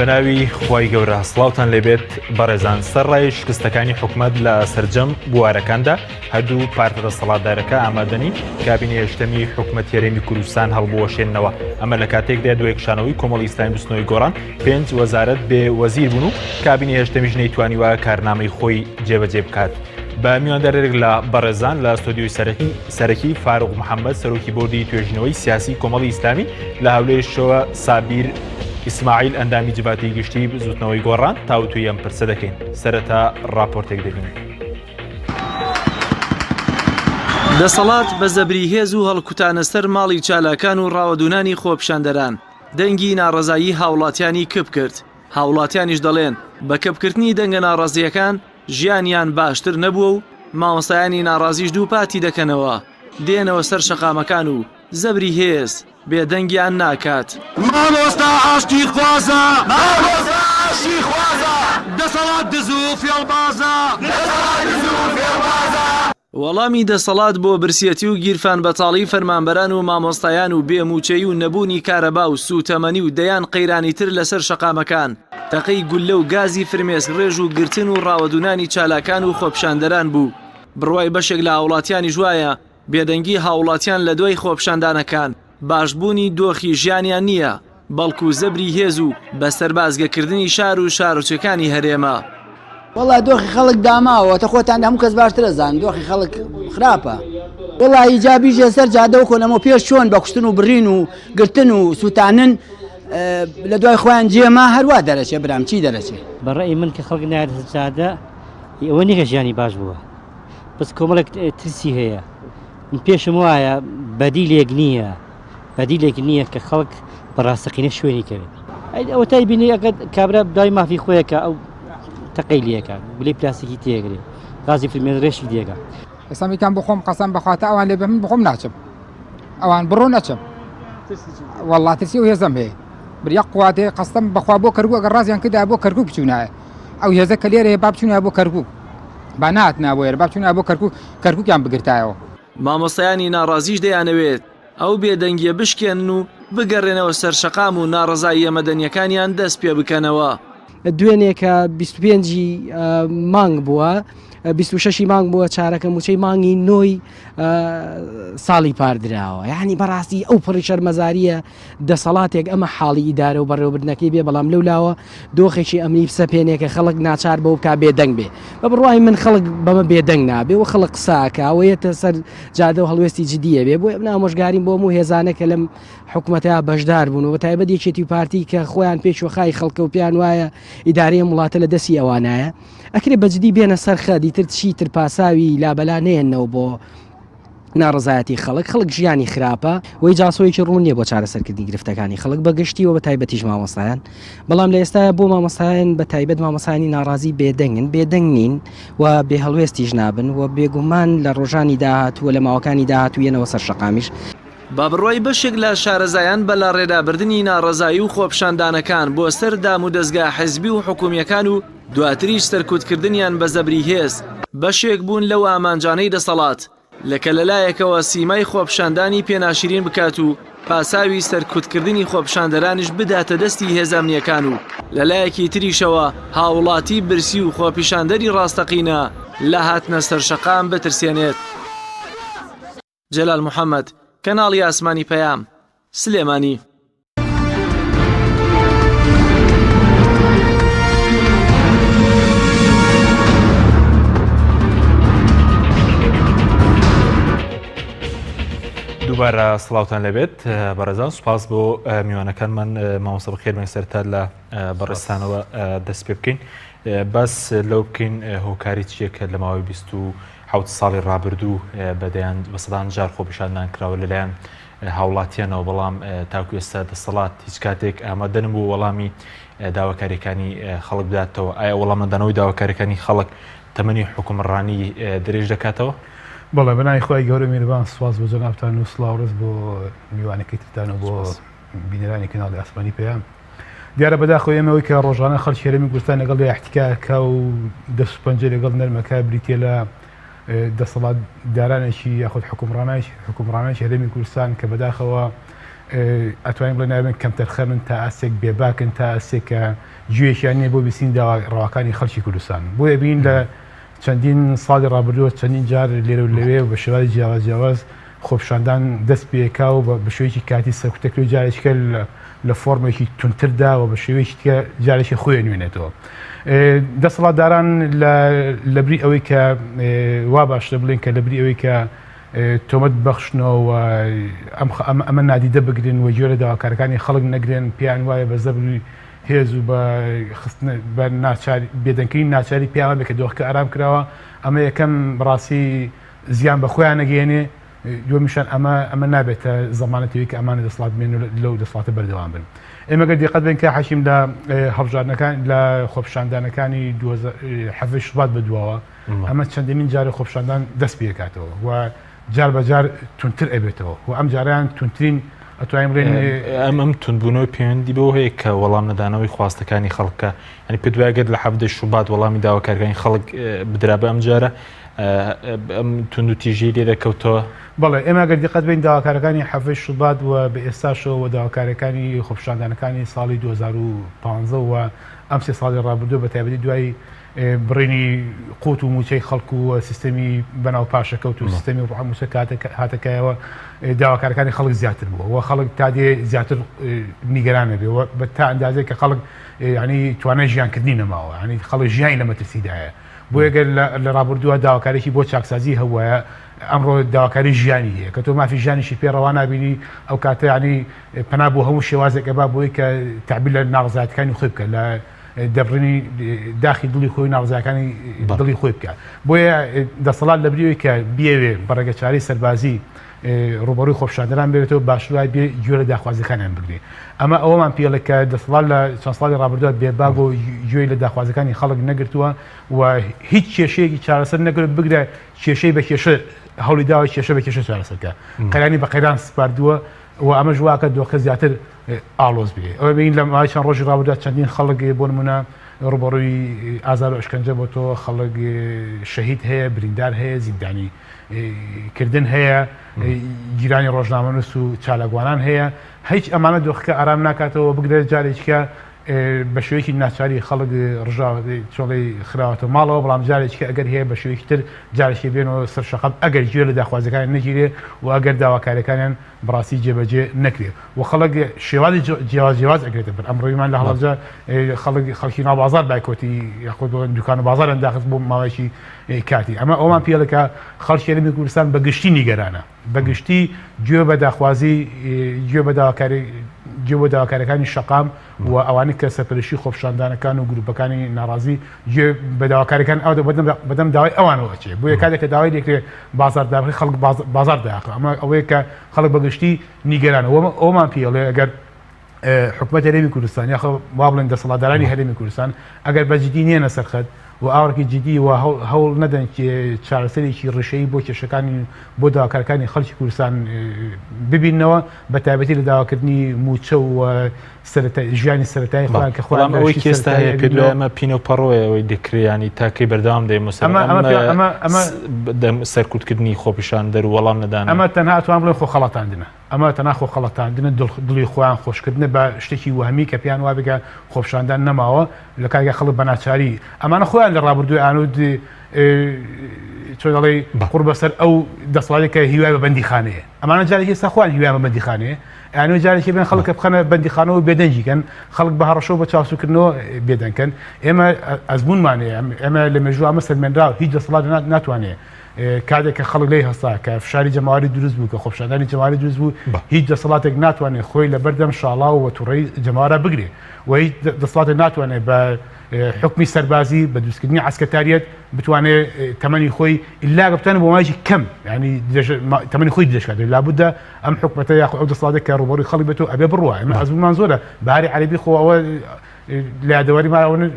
بەناوی خوای گەورە سڵاوتان لێبێت بەڕێزان سەرڕای شکستەکانی حکومەت لە سەرجەم بوارەکاندا هەردوو پارتە دەسەڵاتدارەکە ئامادەنین کابینی هێشتەمی حکومەت هێرێمی کوردستان هەڵبوەشێننەوە. ئەمە لە کاتێکدا دوێکشانەوەی کۆمەڵی ئیسلامی بستنەوەی گۆڕان 5 وەزارەت بێ وەزیر بوون و کابینی هێشتەمیش نەیتوانیوە کارنامەی خۆی جێبەجێ بکات. بە میواندارێک لە بەڕێزان لە ستۆدیۆی سەرەکی فاروق محەممەد سەرۆکی بۆردی توێژینەوەی سیاسی کۆمەڵی ئیسلامی لە هەولێرشەوە سابیر ئیسماعیل ئەندامی جباتی گشتی زوتنەوەی گۆڕان تاوتوی ئەم پرسە دەکەین. سەرەتا ڕاپۆرتێک دەبینین. دەسەڵات بە زەبری هێز و هەڵکوتانە سەر ماڵی چالاکان و ڕاوەدونانی خۆپیشاندەران دەنگی ناڕەزایی هاوڵاتیانی کپ کرد. هاوڵاتیانیش دەڵێن بە کەپکردنی دەنگە ناڕازیەکان ژیانیان باشتر نەبووە و مامۆستایانی ناڕازیش دوو پاتی دەکەنەوە دێنەوە سەر شەقامەکان و زەبری هێز بێدەنگیان ناکات. مامۆستا عاشقی خوازە، مامۆستا عاشقی خوازە، دەسەڵات دز و فێڵبازە، دەسەڵات دز و فێڵبازە. وەڵامی دەسەڵات بۆ برسێتی و گیرفان بەتاڵی فەرمانبەران و مامۆستایان و بێموچەی و نەبوونی کارەبا و سوتەمەنی و دەیان قەیرانی تر لەسەر شەقامەکان تەقەی گولە و گازی فرمێسک ڕێژ و گرتن و ڕاوەدونانی چالاکان و خۆپیشاندەران بوو. بڕوای بەشێک لە هاوڵاتیانی ژوایە بێدەنگی هاوڵاتیان لە دوای خۆپیشاندانەکان باشبوونی دۆخی ژیانیان نییە بەڵکو زەبری هێز و بەسەربازگەکردنی شار و شارۆچەکانی هەرێمە. وڵا دۆخی خەڵک داماوە تە خۆتان هەموو کەس باشترە زان دۆخی خەڵک خراپە. وڵا ئیجابیژە سەر جادەوە کۆنەمە پێش چۆن بە کوشتن و بڕین و گرتن و سوتانن لە دوای خۆیان جێما هەروە دەرەچێ برام چی دەرەچێ. بەڕێی من کە خەڵک نایەت جادە ئەوە نیکە ژیانی باش بووە بەس کۆمەڵێک ترسی هەیە پێشم وایە بەدیلێک نییە بەدیلێک نییە کە خەڵک بەڕاستەقینە شوێنی کەوێت. ئەوە تای بینی ئەگە کابرا دوای مافی خۆیەکە ئەو تەقەی لێەکە گولەی پلاستیکی تێگرێ غازی فرمێنڕێشی دێگا. ئەسامیکان بخۆم قەسەم بەخواتە ئەوان لێ بە من بخۆم ناچم ئەوان بڕۆ نەچم وەڵڵا ترسی و هێزم هەیە بریاق قواتێ قەستەم بەخوا بۆ کەرگوو ئەگەر ڕازیان کردا بۆ کەرکوو بچوونایە ئەو هێزە کە لێرە با بچوونە بۆ کەرکوو با نهاتنا بۆ ێرە با بچوونە بۆ کەرکووکیان بگرتایەوە. مامۆستایانی ناڕازیش دەیانەوێت ئەو بێدەنگیە بشکێنن و بگەڕێنەوە سەر شەقام و ناڕەزاییە مەدەنیەکانیان دەست پێ بکەنەوە. دوێنێکە 25 مانگ بووە 26 مانگ بووە چارەکە موچەی مانگی نۆی ساڵی پاردراوە. یعنی بەڕاستی ئەو پڕی شەرمەزاریە دەسەڵاتێک ئەمە حاڵی ئیدارە و بەڕێوەبردنەکەی بێ بەڵام لەولاوە دۆخێکی ئەمنی سەپێنێکە خەڵک ناچار بەو بکا بێدەنگ بێ بە بڕوای من خەڵک بەمە بێدەنگ نابێ و خەڵک قساکەوەیەتە سەر جادە و هەڵوێستی جدیە بێ بۆ ئەمۆژگاریم بۆ هەموو هێزانەکە لەم حکوومەتە بەشدار بوون و بە تایبەت یەکێتی پارتی کە خۆیان پێچوەخای خەڵکە و پیان وایە ئیدارەیە وڵاتە لە دەستی ئەوانایە ئەکرێ بەجددی بێنە سەرخە دیتر چیتر پاساوی لابەلا نێنەوە بۆ ناڕزایەتی خەڵک ژیانی خراپە وی جاسۆیکی ڕوون نییە بۆ چارەسەرکردنی گرفتەکانی خەڵک بەگشتیەوە بە تایبەتیش مامۆستایان بەڵام لە ئێستا بۆ مامۆستایان بە تایبەت مامۆستانی ناڕازی بێدەنگ نین و بێ هەڵوێستیش نابن و بێگومان لە ڕۆژانی داهاتووە لە ماوەکانی داهاتوویەنەوە سەر شەقامیش. با بڕوای بەشێک لە شارەزایان بە لە ڕێدابردننی ناڕەزایی و خۆپیشاندانەکان بۆ سەر دام و دەستگا حیزبی و حکومیەکان و دواتریش سەرکوتکردنیان بە زەبری هێز بەشێک بوون لەو ئامانجانەی دەسەڵات لەکە لەلایەکەوە سیمای خۆپیشاندانی پێناشرین بکات و پاساوی سەرکوتکردنی خۆپیشاندەرانیش بداتە دەستی هێزەمنیەکان و لەلایەکی تریشەوە هاوڵاتی برسی و خۆپیشاندەری ڕاستەقینە لە هاتنە سەر شەقام بترسێنێت. جەلال محەممەد کەناڵی ئاسمانی پەیام سلێمانی. دووبارە سڵاوتان لەبێت بەڕێزان سوپاس بۆ میوانەکانمان مامۆستا بەخێربێن سەرتا لە بەڕێستانەوە دەست پێ بکەین باس لەو بکەین هۆکاری چیەکە لە ماوەی 27 ساڵی ڕابردوو بەدەیان بەسەدان جار خۆپیشاندان کراوە لەلایەن هاوڵاتیانەوە بەڵام تاکو ئێستا دەسەڵات هیچ کاتێک ئامادە نەبوو وەڵامی داواکاریەکانی خەڵک بداتەوە. ئایا وەڵام نەدانەوەی داواکاریەکانی خەڵک تەمەنی حکومڕانی درێژ دەکاتەوە؟ بەڵێ بەناوی خۆی گەورە میێربان سوپاس بۆ جەنابتان و سڵاوڕست بۆ میوانەکەی ترتان و بۆ بینەرانی کەناڵی ئاسمانی پەیام. دیارە بەداخۆی ئێمەوەی کە ڕۆژانە خەڵکی هەرێمی کوردستان لەگەڵ احتیکاکە و دەست و پەنجە لەگەڵ نەرمەکە بریتێ لە دەسەڵات دارانێکی یاخود حکومڕانایکی هەرێمی کوردستان کە بەداخەوە ئەتوانین بڵێ نابن کەمتەرخەمن تا ئاسێک بێباکن تا ئاسێکە گوێشیان نیە بۆ بیستین ڕاوەکانی خەڵکی کوردستان بۆیە بین لە چەندین ساڵی ڕابردووە چەندین جار لێرە و لەوێ و بە شێوازی جیاواز خۆپیشاندان دەست پێکا و بە شێوەیەکی کاتی سەرکوتەکە و جارێککە لە فۆرمێکی تونتردا و بە شێوەیەکی تکە جارێکی خۆی نوێنێتەوە دەسەڵاتداران لە بری ئەوەی کە وا باشتر بڵێن کە لە بری ئەوەی کە تۆمەت بەخشنەوە ئەمە نادیدە بگرن و گوێرە داواکارەکانی خەڵک نەگرن پێیان وایە بە زەبری هێز و بە بێدەنکردنی ناچاری پیاوە بێ کە دۆخەکە ئارام کراوە ئەمە یەکەم ڕاستی زیان بە خۆیان نەگەێنێ دومیشان ئەمە نابێتە زەمانەتەوەی کە ئەمانە دەسڵات بێن لەو دەسڵاتە بەردەوام بن ئێمەگە دیقەت بن کە حەشیم لە هەڵبژاردنەکان لە خۆپیشاندانەکانی حەفی شوبات بەدواوە ئەمە چەندەمین جارە خۆپیشاندان دەست پێ دەکاتەوە و جار بەجار تونتر ئەبێتەوە و ئەم جاریان تونترین ئەتوانین بڵێن ئەم تونبوونەوەی پەیوەندی بەوە هەیە کە وەڵام نەدانەوەی خواستەکانی خەڵکە ینی پێ دوایگەر لە حەفدە شوبات وەڵامی داواکارەکانی خەڵک بدرا بە ئەم جارە ئەم تونند و تیژەی لێ دەکەوتەوە بەڵێ ئێمە گەر دیقەت بین داواکارەکانی حەفەی شوبات و بە ئێستاشەوە داواکارەکانی خۆپیشاندانەکانی ساڵی 2015 و ئەم سێ ساڵی ڕابردوو بە تایبەتی دوای بڕینی قوت و موچەی خەڵکو و سیستەمی بەناو پاشەکەوت و سیستەمی ڕحموسە هاتەکایەوە داواکارەکانی خەڵک زیاتر بووە و خەڵک تا دێ زیاتر نیگەرانە بێ بە تا ئەندازێک کە خەڵک ینی توانای ژیانکردنی نەماوە ینی خەڵک ژیانی لە مەترسیدایە بۆ ئەگەر لە ڕابردووە داواکارێکی بۆ چاکسازی هەوایە ئەمڕۆ داواکاری ژیانی هەیە کە تۆ مافی ژیانیشی پێڕەوا نبینی ئەو کاتە ینی پەنا بۆ هەموو شێوازێکە با بۆی کە تعبیر لە ناغزاتەکانی خۆی بکە لە دەبڕنی داخی دڵی خۆی ناغزاکانی دڵی خۆی بکە بۆیە دەسەڵات لە بریەوەی کە بیاوێ بەڕێگەچاری سەربازی ڕوبەڕووی خۆپیشاندەران بێتەوە باشوای بێ گوێرە داخوازەکانیان بگرێ ئەمە ئەوەمان پێڵێ کە دەسەڵات لە چەند ساڵی ڕابردووە بێباگ و گوێی لە داخوازەکانی خەڵک نەگرتووە و هیچ کێشەیەکی چارەسەر نەگرت بگرە کێشەی بە کێشە هەوڵی داوای کێشە بە کێشە چارەسەرکە قەیرانی بە قەیران سپاردووە و ئەمە ژواکە دۆخە زیاتر ئاڵۆز بێ ئەوە بین لە ماوەی چەند ڕۆژی ڕابردووە چەندین خەڵک بۆ نمونە ڕوبەڕووی ئازار و ئەشکەنجە بۆ تۆ خەڵک شەهید هەیە بریندار هەیە زیندانی کردن هەیە گیرانی ڕۆژنامەنووس و چالاگوانان هەیە هیچ ئەمانە دۆخەکە ئارام ناکاتەوە بگرێت جارێککە بە شوەیەکی ناچاری خەڵک ڕژاوی خراوەتە ماڵەوە بەڵام جارێککە ئەگەر هەیە بە شوەیەکی تر جارێکی بێنەوە سەر شەقەب ئەگەر گوێ لە داخوازەکان نەگیرێ و ئەگەر داواکارەکانیان بڕاستی جێبەجێ نەکرێ و خەڵک شێوازی جیاواز ئەگرێتە بەر ئەمڕۆیمان لە هەڵەبجە خەڵکی ناو بازار بایکۆتی یاخۆ دوکان و بازار ئەنداخست بۆ ماوەیەکی کاتی ئەمە ئەومان پێڵەکە خەڵکی هەرێمی کوردستان بە گشتی نیگەرانە بە گشتی گوێ بە داخوازی گوێ بە داواکارەکانی شەقام و ئەوانەی کە سەرپەرشتی خۆپیشاندانەکان و گروپەکانی ناڕازی گوێ بە داواکارەکان ئەو بەدەم داوای ئەوانەوە چێ بۆ کاتێک کە داوای دەکرێت بازاردابڕی خەڵک بازار داخە ئەمە ئەوەیە کە خەڵک بەگشتی نیگەرانە ئەومان پێڵێ ئەگەر حکومەت هەرێمی کوردستان یاخۆ وا بڵێن دەسەڵاتدارانی هەرێمی کوردستان ئەگەر بەجددی نێنە سەرخەت و ئاوەڕێکی جدی و هەوڵ نەدەن چارەسەرێکی ڕشەیی بۆ کێشەکانی بۆ داواکارەکانی خەڵکی کوردستان ببینەوە بە تایبەتی لە داواکردنی موچە و ژیانی سەرەتایی خۆیان کە خۆیان ئەوەی کێستا هەیە پێ ئەمە پینە و پەڕۆیە ئەوەی دەکرێیانی تاکەی بەردەوام دەمە سەرکوتکردنی خۆپیشاندەر و وەڵام نەدان ئەمە تەنها توان بڵێن خۆ خەڵەتاندنە ئەمە تەنها خۆ خەڵەتاندنە دڵی خۆیان خۆشکردنە بە شتێکی وهمی کە پیان وا بگە خۆپیشاندان نەماوە لە کارگە خەڵک بە ناچاری ئەمانە خۆیان لە ڕابردووی ئانود چۆن دەڵێ قوڕ بەسەر ئەو دەسەڵاتێک کە هیوای بە بەندیخانەیە ئەمانە جارێکی ئێستا خۆیان هیوای بە بەندیخانەیە یانوە جارێکی بێن خەڵک بخەنە بەندیخانەوە بێدەنجیکەن خەڵک بە هەڕەشەوە بە چاوسوکردنەوە بێدەنکەن ئێمە ئەزمونمانەیە ئێمە لە مێژووە ئەمە سەرمێنراوە هیچ دەسەڵات ناتوانێت کاتێک کە خەڵک لی هەستا کە فشاری جەماوەری دروست بوو کە خۆپیشاندانی جەماوەری دروست بوو هیچ دەسەڵاتێک ناتوانێت خۆی لە بەردەم شاڵاو و تووڕەی جەماوەرە بگرێ و هیچ دەسەڵاتێک ناتوانێت بە حکمی سەربازی بە دروستکردنی عسکەتاریەت بتوانێت تەمەنی خۆی ئیلا بتوانێت بۆ ماوەیەکی کەم ینی تەمەنی خۆی دەشکات لابودە ئەم حکومەتە یاخۆ ئەو دەسەڵاتێک کە ڕوبەڕووی خەڵک بێتەوە ئەبێ بڕوە ئێمە ئەزمونمان زۆرە بەهاری عەرەبی خۆ ئەوە لادەوەری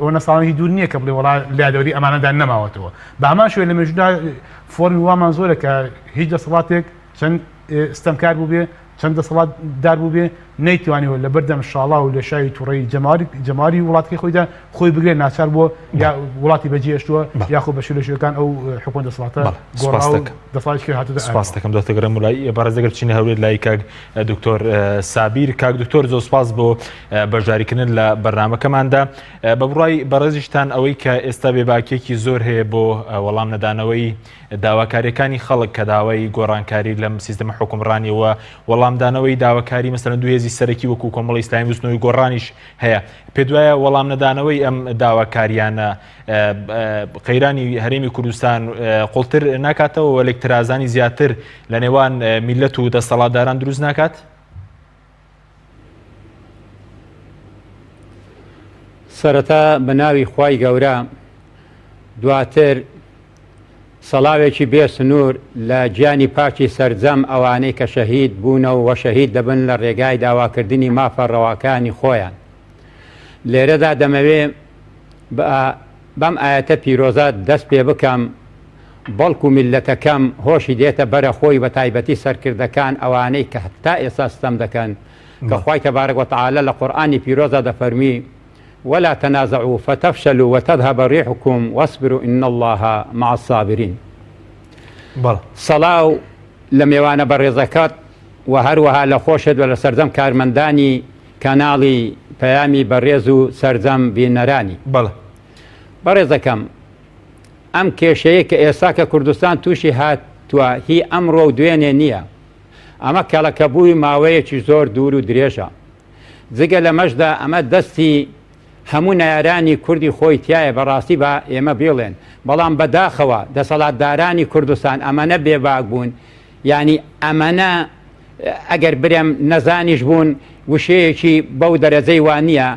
ئەوە ساڵی دوور نییە کە بڵێ وڵا لادەوەری ئەمانەدان نەماوەتەوە بە هەمان شوێ لە مێژوودا فۆرمی وامان زۆرە کە هیچ دەسەڵاتێک چەند ستەمکار بوو بێ چەند دەسەڵات دار بوو بێ نەیتوانیەوە لە بەردەم شاڵا و لە شاوی تووڕەی جەماری وڵاتەکەی خۆیدا خۆی بگرێت ناچار بۆ یا وڵاتی بەجێشتووە یاخۆ بە شێوەکان ئەو حکومەت دەسەڵاتە دەسەڵاتی کرد هاتووە. سپاس دەکەم دۆتەگەرم وڵای بەڕێز دەگەر بچینە هەورێت لای کاک دکتۆر سابیر. کاک دکتۆر زۆر سپاس بۆ بەشداریکردن لە بەرنامەکەماندا. بە بڕای بەڕێزیشتان ئەوەی کە ئێستا بێباکێکی زۆر هەیە بۆ وەڵام نەدانەوەی داواکاریەکانی خەڵک کە داوای گۆڕانکاری لەم سیستەمە حکومڕانیەوە وەڵامدانەوەی داواکاری مەسەلەن دوو هێزی سەرەکی وەکو کۆمەڵی ئیسلامی وستنەوەی گۆڕانیش هەیە. پێ دوایە وەڵام نەدانەوەی ئەم داواکاریانە قەیرانی هەرێمی کوردستان قوڵتر ناکاتەوە و ئەلێکترازانی زیاتر لە نێوان میلەت و دەسەڵاتداران دروست ناکات؟ سەرەتا بە ناوی خوای گەورە دواتر سەڵاوێکی بێسنوور لە گیانی پاکی سەرجەم ئەوانەی کە شەهید بوونەوە و شەهید دەبن لە ڕێگای داواکردنی مافە ڕەواکانی خۆیان. لێرەدا دەمەوێ بەم ئاەتە پیرۆزە دەست پێ بکەم بەڵکو میلەتەکەم هۆشی دێتە بەرە خۆی بە تایبەتی سەرکردەکان ئەوانەی کە هەتا ئێستا ستەم دەکەن کە خوای تەبارەک وتعالە لە قورئانی پیرۆزە دەفەرمی ولا تنازعوا فتفشلوا وتذهب ريحكم واصبروا إن الله مع الصابرين. صلاو لم يوانا برزكات وهروها لخوشد ولا سرزم كارمنداني كانالي بيامي برزو سرزم بينراني. برزكم ام كيشيك إيساك كردستان توشي هات هي أمرو دويني نية اما كالكبوي ماوية زور دورو دريشا زيقا لمجدا اما دستي هەموو نارانی کوردی خۆی تایە بەڕاستی بە ئێمە بێڵێن بەڵام بەداخەوە دەسەڵاتدارانی کوردستان ئەمەنە بێباک بوون یعنی ئەمەنە ئەگەر برێم نەزانیش بوون وشەیەکی بەو دەرەجەی وانە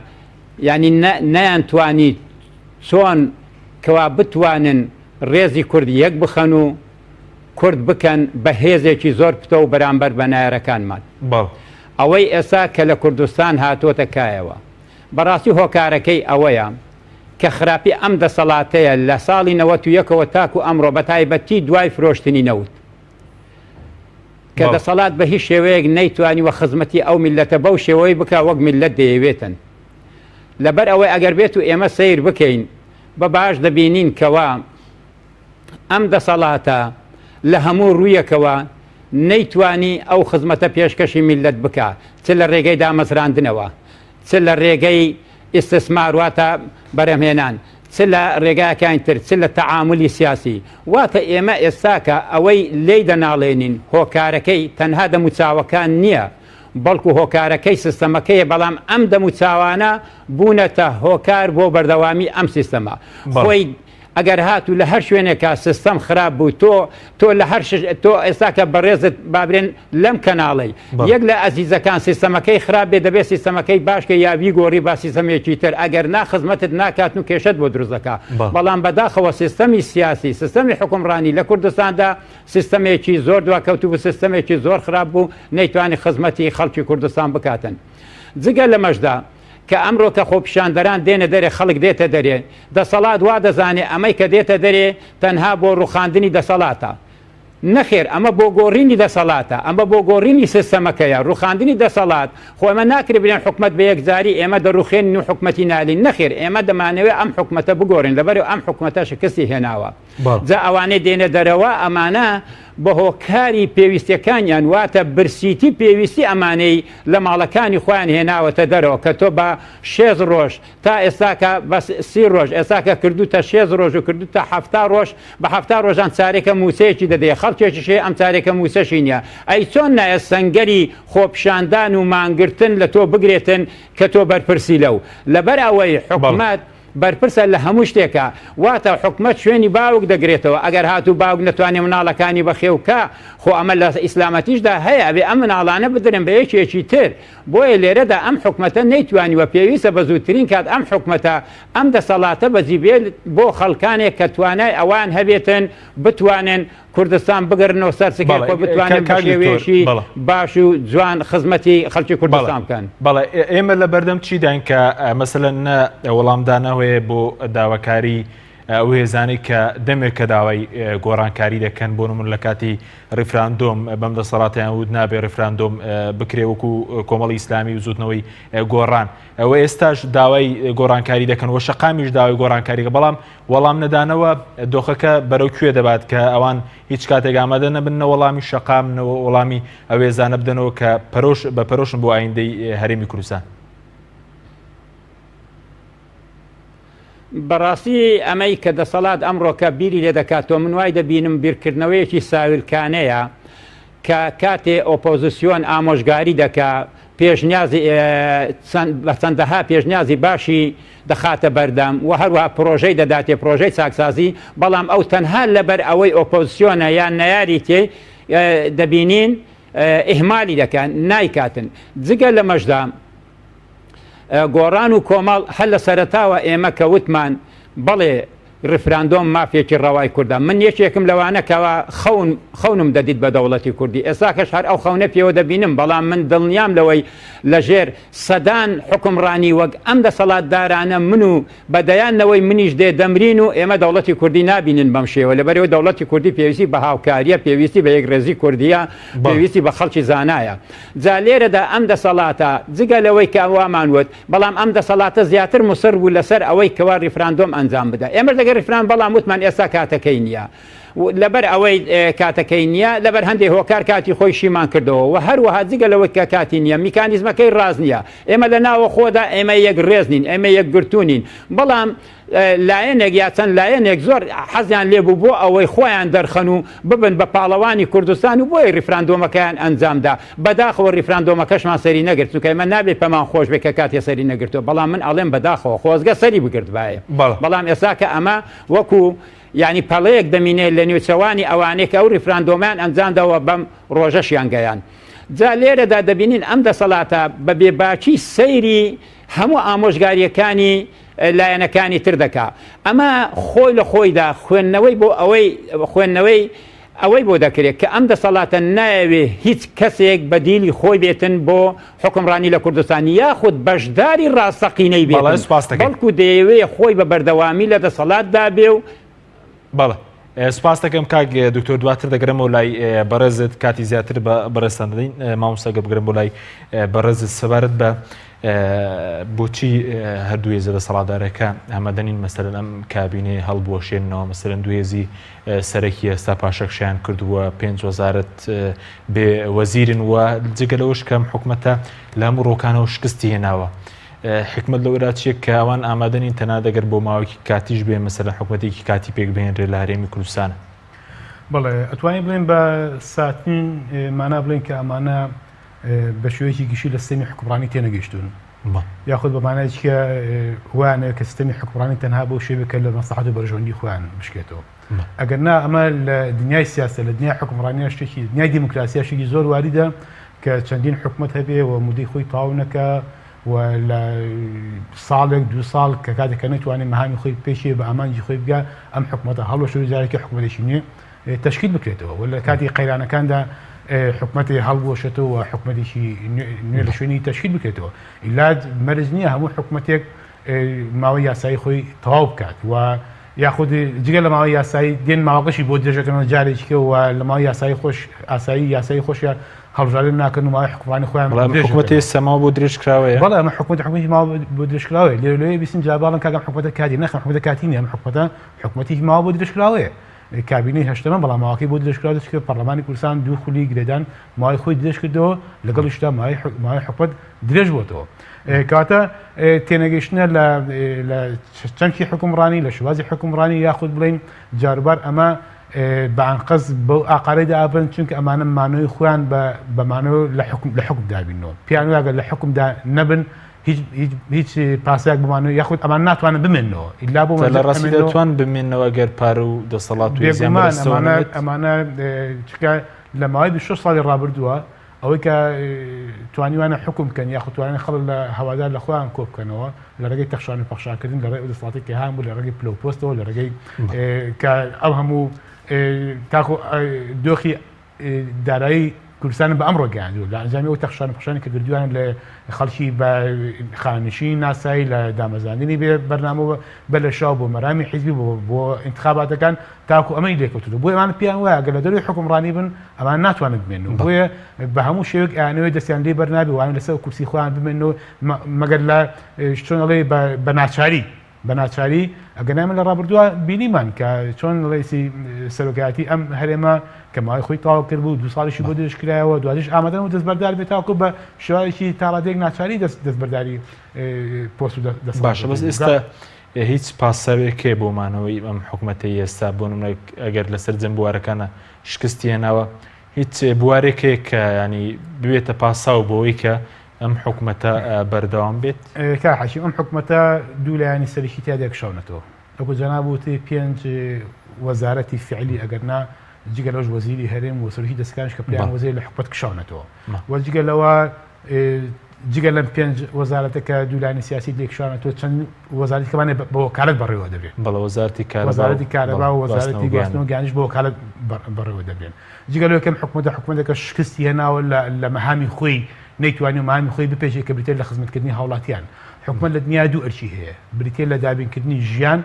یعنی نەیانتوانی چۆن کەوا بتوانن ڕێزی کوردی یەک بخەن و کورد بکەن بە هێزێکی زۆر پتە و بەرامبەر بە نایەرەکانمان. ئەوەی ئێستا کە لە کوردستان هاتوۆتە کایەوە بەڕاستی هۆکارەکەی ئەوەیە کە خراپی ئەم دەسەڵاتەیە لە ساڵی 91ەوە تاکو ئەمڕۆ بە تایبەتی دوای فرۆشتنی نەوت کە دەسەڵات بە هیچ شێوەیەک نەیتوانیوە خزمەتی ئەو میلەتە بەو شێوەی بکە وەک میلەت دەیەوێتن. لەبەر ئەوەی ئەگەر بێت و ئێمە سیر بکەین بە باش دەبینین کەوا ئەم دەسەڵاتە لە هەموو ڕوویەکەوە نەیتوانی ئەو خزمەتە پێشکەشی میلەت بکە چ لە ڕێگەی دامەزراندنەوە چ لە ڕێگەی ئیستثمار واتە بەرەمهێنان چ لە ڕێگایەکانی تر چ لە تەعاملی سیاسی واتە ئێمە ئێستاکە ئەوەی لێی دەناڵێنین هۆکارەکەی تەنها دەموچاوەکان نییە بەڵکو هۆکارەکەی سیستەمەکەیە بەڵام ئەم دەموچاوانە بوونەتە هۆکار بۆ بەردەوامی ئەم سیستەمە خۆی ئەگەر هاتوو لە هەر شوێنێکە سیستەم خراپ بوو تۆ لە هەر تۆ ئێستاکە بەڕێزت بابرێن لەم کەناڵی یەک لە ئەزیزەکان سیستەمەکەی خراپ بێ دەبێت سیستەمەکەی باشکە یاوی گۆڕی با سیستەمێکی تر ئەگەر ناخزمەتت ناکات و کێشت بۆ دروستەکە بەڵام بەداخەوە سیستەمی سیاسی سیستەمی حکومڕانی لە کوردستاندا سیستەمێکی زۆر دواکەوتوو بوو سیستەمێکی زۆر خراپ بوو نەیتوانی خزمەتی خەڵکی کوردستان بکاتن. جگە لە مەشدا کە ئەمڕۆ کە خۆپیشاندەران دێنە دەرێ خەڵک دێتە دەرێ دەسەڵات وا دەزانێ ئەمەی کە دێتە دەرێ تەنها بۆ ڕوخاندنی دەسەڵاتە نەخێر ئەمە بۆ گۆڕینی دەسەڵاتە ئەمە بۆ گۆڕینی سیستەمەکەیە ڕوخاندنی دەسەڵات خۆ ئەمە ناکرێ بێن حکومەت بە یەکجاری ئێمە دەڕوخێنین و حکومەتی نالین نەخێر ئێمە دەمانەوێت ئەم حکومەتە بگۆڕین لەبەرەوە ئەم حکومەتە شکستی هێناوە جا ئەوانەی دێنە دەرەوە ئەمانە بە هۆکاری پێویستیەکانیان واتە برسیتی پێویستی ئەمانەی لە ماڵەکانی خۆیان هێناوەتە دەرەوە کە تۆ بە 6 ڕۆژ تا ئێستاکە بە 30 ڕۆژ ئێستاکە کردوتە 6 ڕۆژ و کردوتە 7 ڕۆژ بە 7 ڕۆژان چارێکە موسەیەکی دەدەیە خەڵکێکی شێ ئەم چارێکە موسەشی نییە ئەی چۆن نایە سەنگەری خۆپیشاندان و مانگرتن لە تۆ بگرێتن کە تۆ بەرپرسی لەو لەبەر ئەوەی حکومەت بەرپرسە لە هەموو شتێکە واتە حکومەت شوێنی باوک دەگرێتەوە ئەگەر هاتوو باوک نەتوانێت مناڵەکانی بەخێوکە خۆ ئەمە لە ئیسلامەتیشدا هەیە ئەبێ ئەم مناڵانە بدرن بە یەکێکی تر بۆیە لێرەدا ئەم حکومەتە نەیتوانیوە پێویستە بە زووترین کات ئەم حکومەتە ئەم دەسەڵاتە بەجیبێت بۆ خەڵکانێک کە توانای ئەوان هەبێتن بتوانن کوردستان بگەڕنەوە سەر سکێ خۆ بتوانن بە شێوەیەکی باش و جوان خزمەتی خەڵکی کوردستان بکەن. بەڵێ ئێمە لە بەردەم چی داین کە مەسەلەن وەڵامدانەوەیە بۆ داواکاری ئەو هێزانەی کە دەمێک کە داوای گۆڕانکاری دەکەن بۆ نمونە لە کاتی ڕیفراندۆم بەم دەسەڵاتیان وت نابێ ڕیفراندۆم بکرێ وەکو کۆمەڵی ئیسلامی و زوتنەوەی گۆڕان ئەوە ئێستاش داوای گۆڕانکاری دەکەن وە شەقامیش داوای گۆڕانکاریگە بەڵام وەڵام نەدانەوە دۆخەکە بەرەو کوێ دەبات کە ئەوان هیچ کاتێک ئامادە نەبن وەڵامی شەقام وەڵامی ئەو هێزانە بدەنەوە کە بە پەرۆشن بۆ ئایندەی هەرێمی کوردستان. بەڕاستی ئەمەی کە دەسەڵات ئەمڕۆکە بیری لێ دەکاتەوە من وای دەبینم بیرکردنەوەیەکی ساویلکانەیە کە کاتێ ئۆپۆزیسیۆن ئامۆژگاری دەکا پێشنیازی بە چەندەها پێشنیازی باشی دەخاتە بەردەم و هەروەها پرۆژەی دەداتێ پرۆژەی چاکسازی بەڵام ئەو تەنها لەبەر ئەوەی ئۆپۆزیسیۆنە یان نەیاری تێ دەبینین ئیهمالی دەکەن نایکاتن جگە لە مەشدا گۆڕان و کۆمەڵ هەر لە سەرەتاوە ئێمە کە وتمان بەڵێ ڕفراندۆم مافێکی ڕەوای کوردە من یەکێکم لەوانە کەەوە خەونم دەدیت بە دەوڵەتی کوردی ئێستا کەش هەر ئەو خەونە پێوە دەبینم بەڵام من دڵنیام لەوەی لەژێر سەدان حکمڕانی وەک ئەم دەسەڵاتدارانە من و بەدەیانەوەی منیش دێ دەمرین و ئێمە دەوڵەتی کوردی نابینن بەم شێوە لەبەرەوە دەوڵەتی کوردی پێویستی بە هاوکاریە پێویستی بە یەکڕێزی کوردیە پێویستی بە خەڵکی زانایە جا لێرەدا ئەم دەسەڵاتە جگە لەوەی کە ئەوامان وت بەڵام ئەم دەسەڵاتە زیاتر موسەر بوو لەسەر ئەوەی کەوا ڕیفراندۆم ئەنجام بدە ئێمە ڕفران بەڵام وتمان ئێستا کاتەکەی نییە لەبەر ئەوەی کاتەکەی نییە لەبەر هەندێک هۆکار کاتی خۆی شیمان کردەوە و هەروەها جگە لەوەی کە کاتی نییە میکانیزمەکەی ڕاز نییە ئێمە لە ناوە خۆدا ئێمە یەک ڕێزنین ئێمە یەک گرتوونین بەڵام لایەنێک یا چەند لایەنێک زۆر حەزیان لێبوو بۆ ئەوەی خۆیان دەرخەن و ببن بە پاڵەوانی کوردستان و بۆی ڕیفراندۆمەکەیان ئەنجامدا بەداخەوە ڕیفراندۆمەکەشمان سەری نەگرت چونکە ئێمە نابێت پەمان خۆش بێت کە کاتێ سەری نەگرتووە بەڵام من ئەڵێم بەداخەوە خۆزگە سەری بگرت وایە بەڵام ئێستا کە ئەمە وەکو یعنی پەڵەیەک دەمینێت لە نێوچەوانی ئەوانەیە کە ئەو ڕیفراندۆمیان ئەنجامداوە بەم ڕۆژەشیان گەیان جا لێرەدا دەبینین ئەم دەسەڵاتە بە بێباکی سەیری هەموو ئامۆژگاریەکانی لایەنەکانی تر دەکا ئەمە خۆی لە خۆیدا خوێندنەوەی بۆ ئەوەی بۆ دەکرێت کە ئەم دەسەڵاتە نایەوێ هیچ کەسێک بەدیلی خۆی بێتن بۆ حکمڕانی لە کوردستانی یاخود بەشداری ڕاستەقینەی بێت بەڵکو دەیەوێ خۆی بە بەردەوامی لە دەسەڵاتدا بێ و بەڵێ سپاس دەکەم کاک دکتۆر دواتر دەگرمەوە لای بەڕێزت کاتی زیاتر بە بەڕێستان دەدەین مامۆستاگە بگرم بۆ لای بەڕێزت سەبارەت بە بۆچی هەردوو هێزە دەسەڵاتدارەکە ئامادەنین مەسەرەن ئەم کابینێ هەڵبوەشێنەوە مەسەرەن دوو هێزی سەرەکی ئێستا پاشەکشیان کردووە 5 وەزارەت بێ وەزیرن وە جگە لەوەش کەم حکومەتە لە هەموو ڕۆکانەوە شکستی هێناوە حکمت لەوەدا چیە کە ئەوان ئامادەنین تەنها دەگەر بۆ ماوەیەکی کاتیش بێ مەسەرەن حکومەتێکی کاتی پێک بهێنرێ لە هەرێمی کوردستانە بەڵێ ئەتوانین بڵێن بە ساتین مانا بڵێن کە ئەمانە بە شێوەیەکی گشتی لە سیستەمی حکومڕانی تێنەگەیشتون یاخود بەمانایکی کە وانە کە سیستەمی حکومڕانی تەنها بۆ شێوەیە کە لە مەسلحەت و بەرژەوەندی خۆیان بشکێتەوە ئەگەر نا ئەمە لە دنیای سیاسە لە دنیای حکومڕانیە شتێکی دنیای دیموکراسی شتێکی زۆر واریدە کە چەندین حکومەت هەبێ و مودەی خۆی تەواو نەکا و لە ساڵێک دو ساڵ کە کاتێکە نەتوانێت مەهامی خۆی پێشێ بە ئامانجی خۆی بگا ئەم حکومەتە هەڵوەشەوەی جارێکی حکومەتێکی نییە تەشکیل بکرێتەوە و لە کاتی قەیرانەکاندا حکومەتی هەڵبوەشێتەوە و حکومەتێکی نوێ لە شوێنی تەشکیل بکرێتەوە ئیلاج مەرج نییە هەموو حکومەتێک ماوەی یاسایی خۆی تەواو بکات و یاخود جگە لە ماوەی یاسایی دێن ماوەقەشی بۆ درێژەکەنەوە جارێکیکە و لە ماوەی یاسایی خۆش ئاسایی یاسایی خۆشیە هەڵبژاردن ناکەن و ماوەی حکومانی خۆیان حکومەتی سەماوە بۆ درێژکراوەیە بەڵێ ئەمە حکومەتی ماوە بۆ درێژکراوەیە لێرەوەی بیستن جاباڵن کاگەم حکومەتە کاتی نەخەن حکومەتە کاتی نیە ئەم حکومەتی ماوە بۆ درێژکراوەیە کابینەی هەشتمە بەڵام ماوەکەی بۆ درێژکراوە دەچکە پەرلەمانی کوردستان دوو خولی گرێدان ماوەی خۆی درێژ کردەوە لەگەڵیشدا ماوەی حکومەت درێژ بووەتەوە کاتە تێنەگەیشتنە لە چەندی حکومڕانی لە شوازی حکومڕانی یاخود بڵین جاروبار ئەمە بەعنقەز بەو ئاقارەیدا ئابن چونکە ئەمانە مانەوەی خۆیان بەمانەوە لە حکم دابینەوە پیان وایگە لە حکمدا نەبن هیچ پاسایەک بمانەوە یاخود ئەمان ناتوانن بمێنەوە ئیلا بۆ لە ڕاستی دەتوان بمێنەوە گەر پارە و دەسەڵات و ئەمانە چکە لە ماوەی 26 ساڵی ڕابردووە ئەوەی کە توانیوانە حکم بکەن یاخود توانێت خەڵک لە هەوادار لە خۆیان کۆ بکەنەوە لە ڕێگەی تەخشان و پەخشانکردن لە ڕێی دەسەڵاتی کە هەیە بوو لە ڕێگەی پلۆپۆستەوە لە ڕێگەی کە ئەو هەموو تاکو دۆخی دارایی کوردستان بە ئەمڕۆ گەیاندووە لە ئەنجامی ئەو تەخشانە کە کردویان لە خەڵکی بە خانشین ناسایی لە دامەزاندنی بێ بەرنامەوە بە لە شاو بۆ مەرامی حیزبی بۆ انتخاباتەکان تاکو ئەمەی لێکەوتووە بۆ ئەمان پیان وایە گە لە دەروی حکومڕانی بن ئەمان ناتوانن بمێنەوە بۆیە بە هەموو شێوەیەک ئەیانەوەی دەستیان لێ بەرنابێ وایە لەسەر کورسی خۆیان بمێنەوە مەگەر لە چۆنەڵێ بە ناچاری ئەگەنامە لە ڕابردووە بینیمان کە چۆن ڵێسی سەرۆکایەتی ئەم هەرێمە کە ماوەی خۆی تاوا کرد بوو 2 ساڵیشی بۆ دەشکرایەوە دواتیش ئامادەن و دەستبەردار بێت تاکو بە شێوازێکی تاڕادێک ناچاری دەستبەرداری پۆست و دەست باشە بەس ئێستا هیچ پاسەوێکێ بۆمانەوەی ئەم حکوومەتی ئێستا بۆ نمونە ئەگەر لەسەر جەم بوارەکانە شکستی هێناوە هیچ بوارێکێک کە ینی بوێتە پاساو بۆەوەی کە ئەم حکوومەتە بەردەوام بێت کا حەشیم ئەم حکوومەتە دوو لایانی سەرکی تا دێکشاونەتەوە ئەوکو جەنابوتی 5 وەزارەتی فعلی ئەگەرنا جگە لەش وەزیری هەرێم و سەرکی دەستکانش کە پلیان وەزیر لە حکوومەت کشاونەتەوە وەجگە لەوە جگە لەم 5 وەزارەتەکە دوولانی سیاسی لێکشانەوە چەند وەزارەتی کەمانێ بۆ وەکالەت بەڕێوە دەبێت بەڵە وەزارەتی کارەبا و وەزارەتی گواستن و گیانش بۆ وەکالەت بەڕێوە دەبێن جگە لەوە کەم حکوومەتەکە شکستی هێناوە لە مەهامی خۆی نەیتوانی و مامی خۆی بپێژێت کە بریتێت لە خزمەتکردنی هاوڵاتیان حکومەت لە دنیا دوو ئەرچی هەیە بریتێت لە دابینکردنی ژیان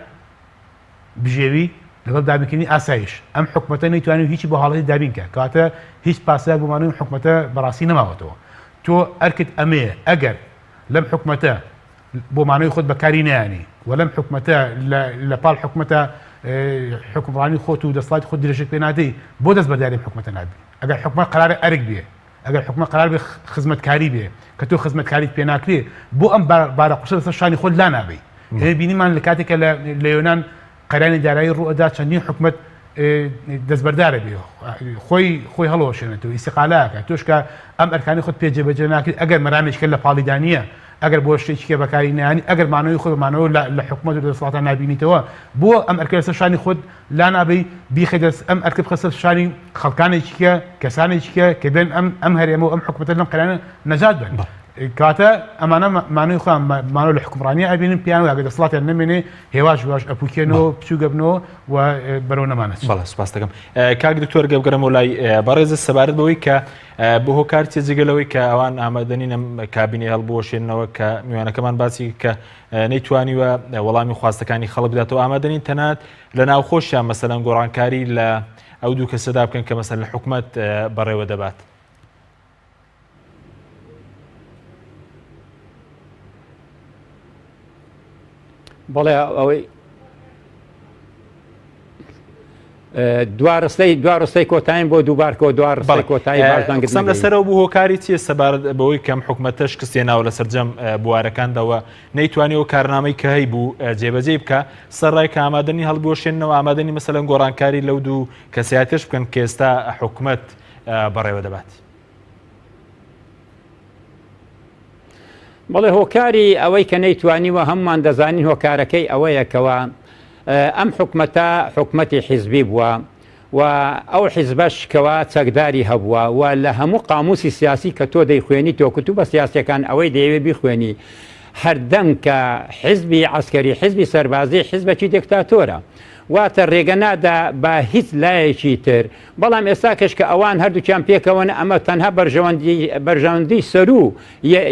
بژێوی لەگەڵ دابینکردنی ئاسایش ئەم حکومەتە نەیتوانێت هیچی بۆ حاڵەتی دابینکە کاتە هیچ پاسایەک بۆمانەوەی حکومەتە بەڕاستی نەماوەتەوە تۆ ئەرکت ئەمەیە ئەگەر لەم حکومەتە بۆ مانەوەی خۆت بەکاری نەیانی و لەم حکومەتە لە پاڵ حکومەتە حکومڕانی خۆت و دەسڵاتی خۆت درێژێک پێ نادەی بۆ دەست بەداری حکومەتە نابی ئەگەر حکومەت قەرارە ئەرک بێ ئەگەر حکومەت قەرار بێ خزمەتکاری بێ کە تۆ خزمەتکاریت پێ ناکرێ بۆ ئەم بارە قوسە لەسەر شانی خۆت لا نابی هەیە بینیمان لە کاتێکە لە یۆنان قەرانی دارایی ڕوئەدا چەندین حکومەت دەستبەردارە بێ خۆی هەڵەوەشێنێتەوە ئیستیقالەکە تۆش کە ئەم ئەرکانی خۆت پێجێبەجێ ناکرێت ئەگەر مەرامێککە لە پاڵیدانیە ئەگەر بۆ شتێکیکە بەکاری نانی ئەگەر مانەوەی خۆ بمانەوە لە حکومەت و دەسەڵاتە نبینیتەوە بۆ ئەم ئەرکە لەسەر شانی خۆت لا نابی بیخە دەست ئەم ئەرکە بخەسەر شانی خەڵکانێکیکە کەسانێکیکە کە بێن ئەم هەرێمە و ئەم حکومەتە لەم قەرانە نەجات بن کاتە ئەمانە مانەوەی خۆیان مانەوە لە حکومڕانی ئەبینن پیان و ئەگە دەسەڵاتیان نەمێنێ هێواش ئەپوکێنەوە بچوو گەبنەوە و بەرەو نەمانەچ. بەڵێ سوپاس دەکەم. کاک دکتۆر گەبگەرەمەوە لای بەڕێزە سەبارەت بەوەی کە بۆ هۆکار جێگەلەوەی کە ئەوان ئامادەنین کابینی هەڵبوەشێنەوە کە میوانەکەمان باسی کە نەیتوانیوە وەڵامی خواستەکانی خەڵک بداتەوە ئامادەنین تەنانەت لە ناوخۆشیان مەسەلەن گۆڕانکاری لە ئەو دوو کەسەدا بکەن کە مەسەلەن لە حکومەت بەڕێوە دەبات. بەڵێ ئەوەی دوارستەی کۆتاییم بۆ دووبارکەوە دوارستەی کۆتایی باشدانگرم لەسەرەوە بوو هۆکاری چیە سەبارەت بەوەی کەم حکومەتە شکستێناوە لە سەرجەم بوارەکاندەوە نەیتوانیەوە کارنامەی کە هەی بوو جێبەجێ بکە سەرڕای کە ئامادەنی هەڵبوەشێنەوە ئامادەنی مەسەلەن گۆڕانکاری لەو دوو کەسایەتیش بکەن کە ئێستا حکومەت بەڕێوە دەبات. بەڵێ هۆکاری ئەوەی کە نەیتوانیوە هەممان دەزانین هۆکارەکەی ئەوەیەکەوە ئەم حکومەتە حکومەتی حیزبی بووە و ئەو حیزبەش کەوا چەکداری هەبووە و لە هەموو قاموسی سیاسی کە تۆ دەیخوێنی تۆ کتوبە سیاسیەکان ئەوەی دەیەوێت بیخوێنی هەردەم کە حیزبی عسکەری حیزبی سەربازی حیزبەکی دێکتاتۆرە واتە ڕێگە نادا بە هیچ لایەکی تر بەڵام ئێستا کەش کە ئەوان هەردووکیان پێکەوەن ئەمە تەنها بەرژەوەندی سەرو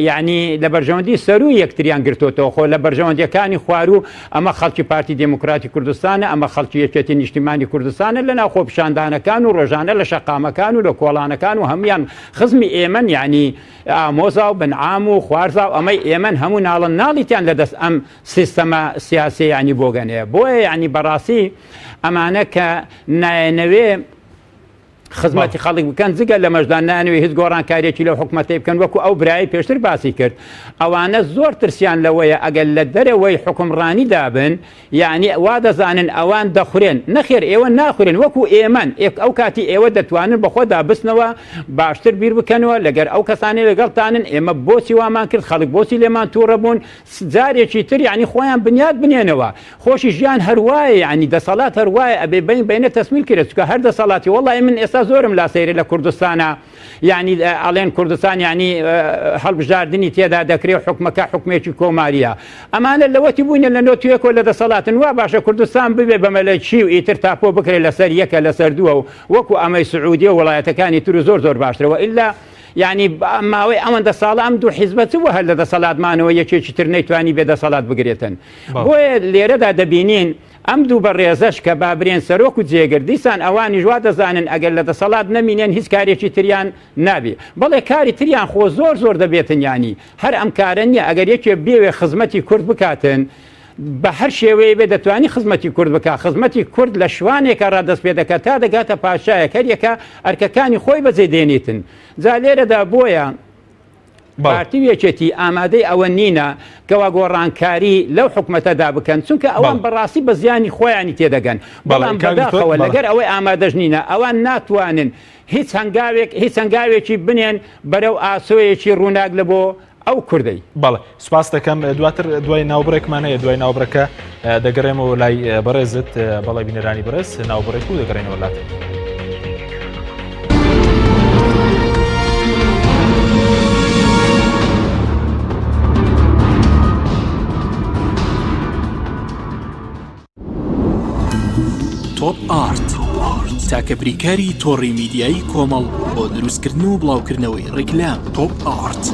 یعنی لە بەرژەوەندی سەرو یەکتریان گرتوتەوە خۆ لە بەرژەوەندیەکانی خوارو ئەمە خەڵکی پارتی دموکراتی کوردستانە ئەمە خەڵکی یەکێتی نیشتیمانی کوردستانە لە ناو خۆپیشاندانەکان و ڕۆژانە لە شەقامەکان و لە کۆڵانەکان و هەمویان خزمی ئێمن یعنی ئامۆزا و بنعام و خوارزا و ئەمەی ئێمن هەموو ناڵن ناڵیتیان لەدەست ئەم سیستەمە سیاسی ینی بۆگەنەیە بۆیە ینی بەڕاستی ئەمانە کە نایەنەوێ خزمەتی خەڵک بکەن جگە لە مەژدان نانوێ هیچ گۆڕانکاریەکی لەو حکومەتەی بکەن وەکو ئەو برایی پێشتر باسی کرد ئەوانە زۆر ترسیان لەوەیە ئەگەر لە دەرەوەی حکومڕانی دابن یعنی وا دەزانن ئەوان دەخورێن نەخێر ئێوە ناخورێن وەکو ئێمن ئەو کاتی ئێوە دەتوانن بەخۆدا بستنەوە باشتر بیر بکەنەوە لەگەر ئەو کەسانی لەگەڵتانن ئێمە بۆچی وامان کرد خەڵک بۆچی لێمان تووڕە بوون جارێکی تر یعنی خۆیان بنیاد بنێنەوە خۆشی ژیان هەروایە یعنی دەسەڵات هەروایە ئەبێ بینە تەسمیل کرێت چکە هەر دەسەڵاتی وەڵی من ئێستا زۆرم لا سەیرە لە کوردستانە یعنی ئەڵێن کوردستان یعنی هەڵبژاردننی تێدا دەکرێت حکومەکە حکومێکی کۆماریە ئەمانە لەوەتی بووینە لە نۆتیەکۆ لە دەسەڵاتن وا باشە کوردستان ببێ بەمەلەکی و ئیتر تاپۆ بکرێت لەسەر یەکە لەسەر دووە و وەکو ئەمەی سعودی و وڵایەتەکانی تر زۆر باشترەوە ئللا یعنی ماوەی ئەوەندە ساڵ ئەم دوو حیزبەت وە هەر لە دەسەڵاتمانەوە یەکێکی تر نەیتوانی بێدەسەڵات بگرێتن بۆیە لێرەدا دەبینین ئەم دوو بەڕێزەش کە بابرێن سەرۆک و جێگر دیسان ئەوانی ژوا دەزانن ئەگەر لە دەسەڵات نەمینێن هیچ کارێکی تریان نابێ بەڵێ کاری تریان خۆ زۆر دەبێتن ینی هەر ئەم کارە نییە ئەگەر یەکێ بێوێ خزمەتی کورد بکاتن بە هەر شێوەیە بێ دەتوانی خزمەتی کورد بکە خزمەتی کورد لە شوانێکە ڕادەست پێ دەکات تا دەگاتە پاشایە کەریەکە ئەرکەکانی خۆی بەجێ دێنیتن جا لێرەدا بۆیە پارتیوێکێتی ئامادەی ئەوە نینە کەوا گۆڕانکاری لەو حکومەتەدا بکەن چونکە ئەوان بەڕاستی بە زیانی خۆیانی تێدەگەن بەڵام بەداخەوە لەگەر ئەوەی ئامادەش نینە ئەوان ناتوانن هیچ هەنگاوێکی بنێن بەرەو ئاسۆیەکی ڕووناک لە بۆ ئەو کوردەی بەڵێ سوپاس دەکەم دواتر دوای ناوبڕێکمانەیە دوای ناوبڕەکە دەگەڕێمەوە لای بەڕێزت بەڵێ بینەرانی بەرز ناوبڕێک و دەگەڕێنەوە لاتر تۆپ ئارت تاکە بریکاری تۆڕی میدیایی کۆمەڵ بۆ دروستکردن و بڵاوکردنەوەی ڕیکلام تۆپ ئارت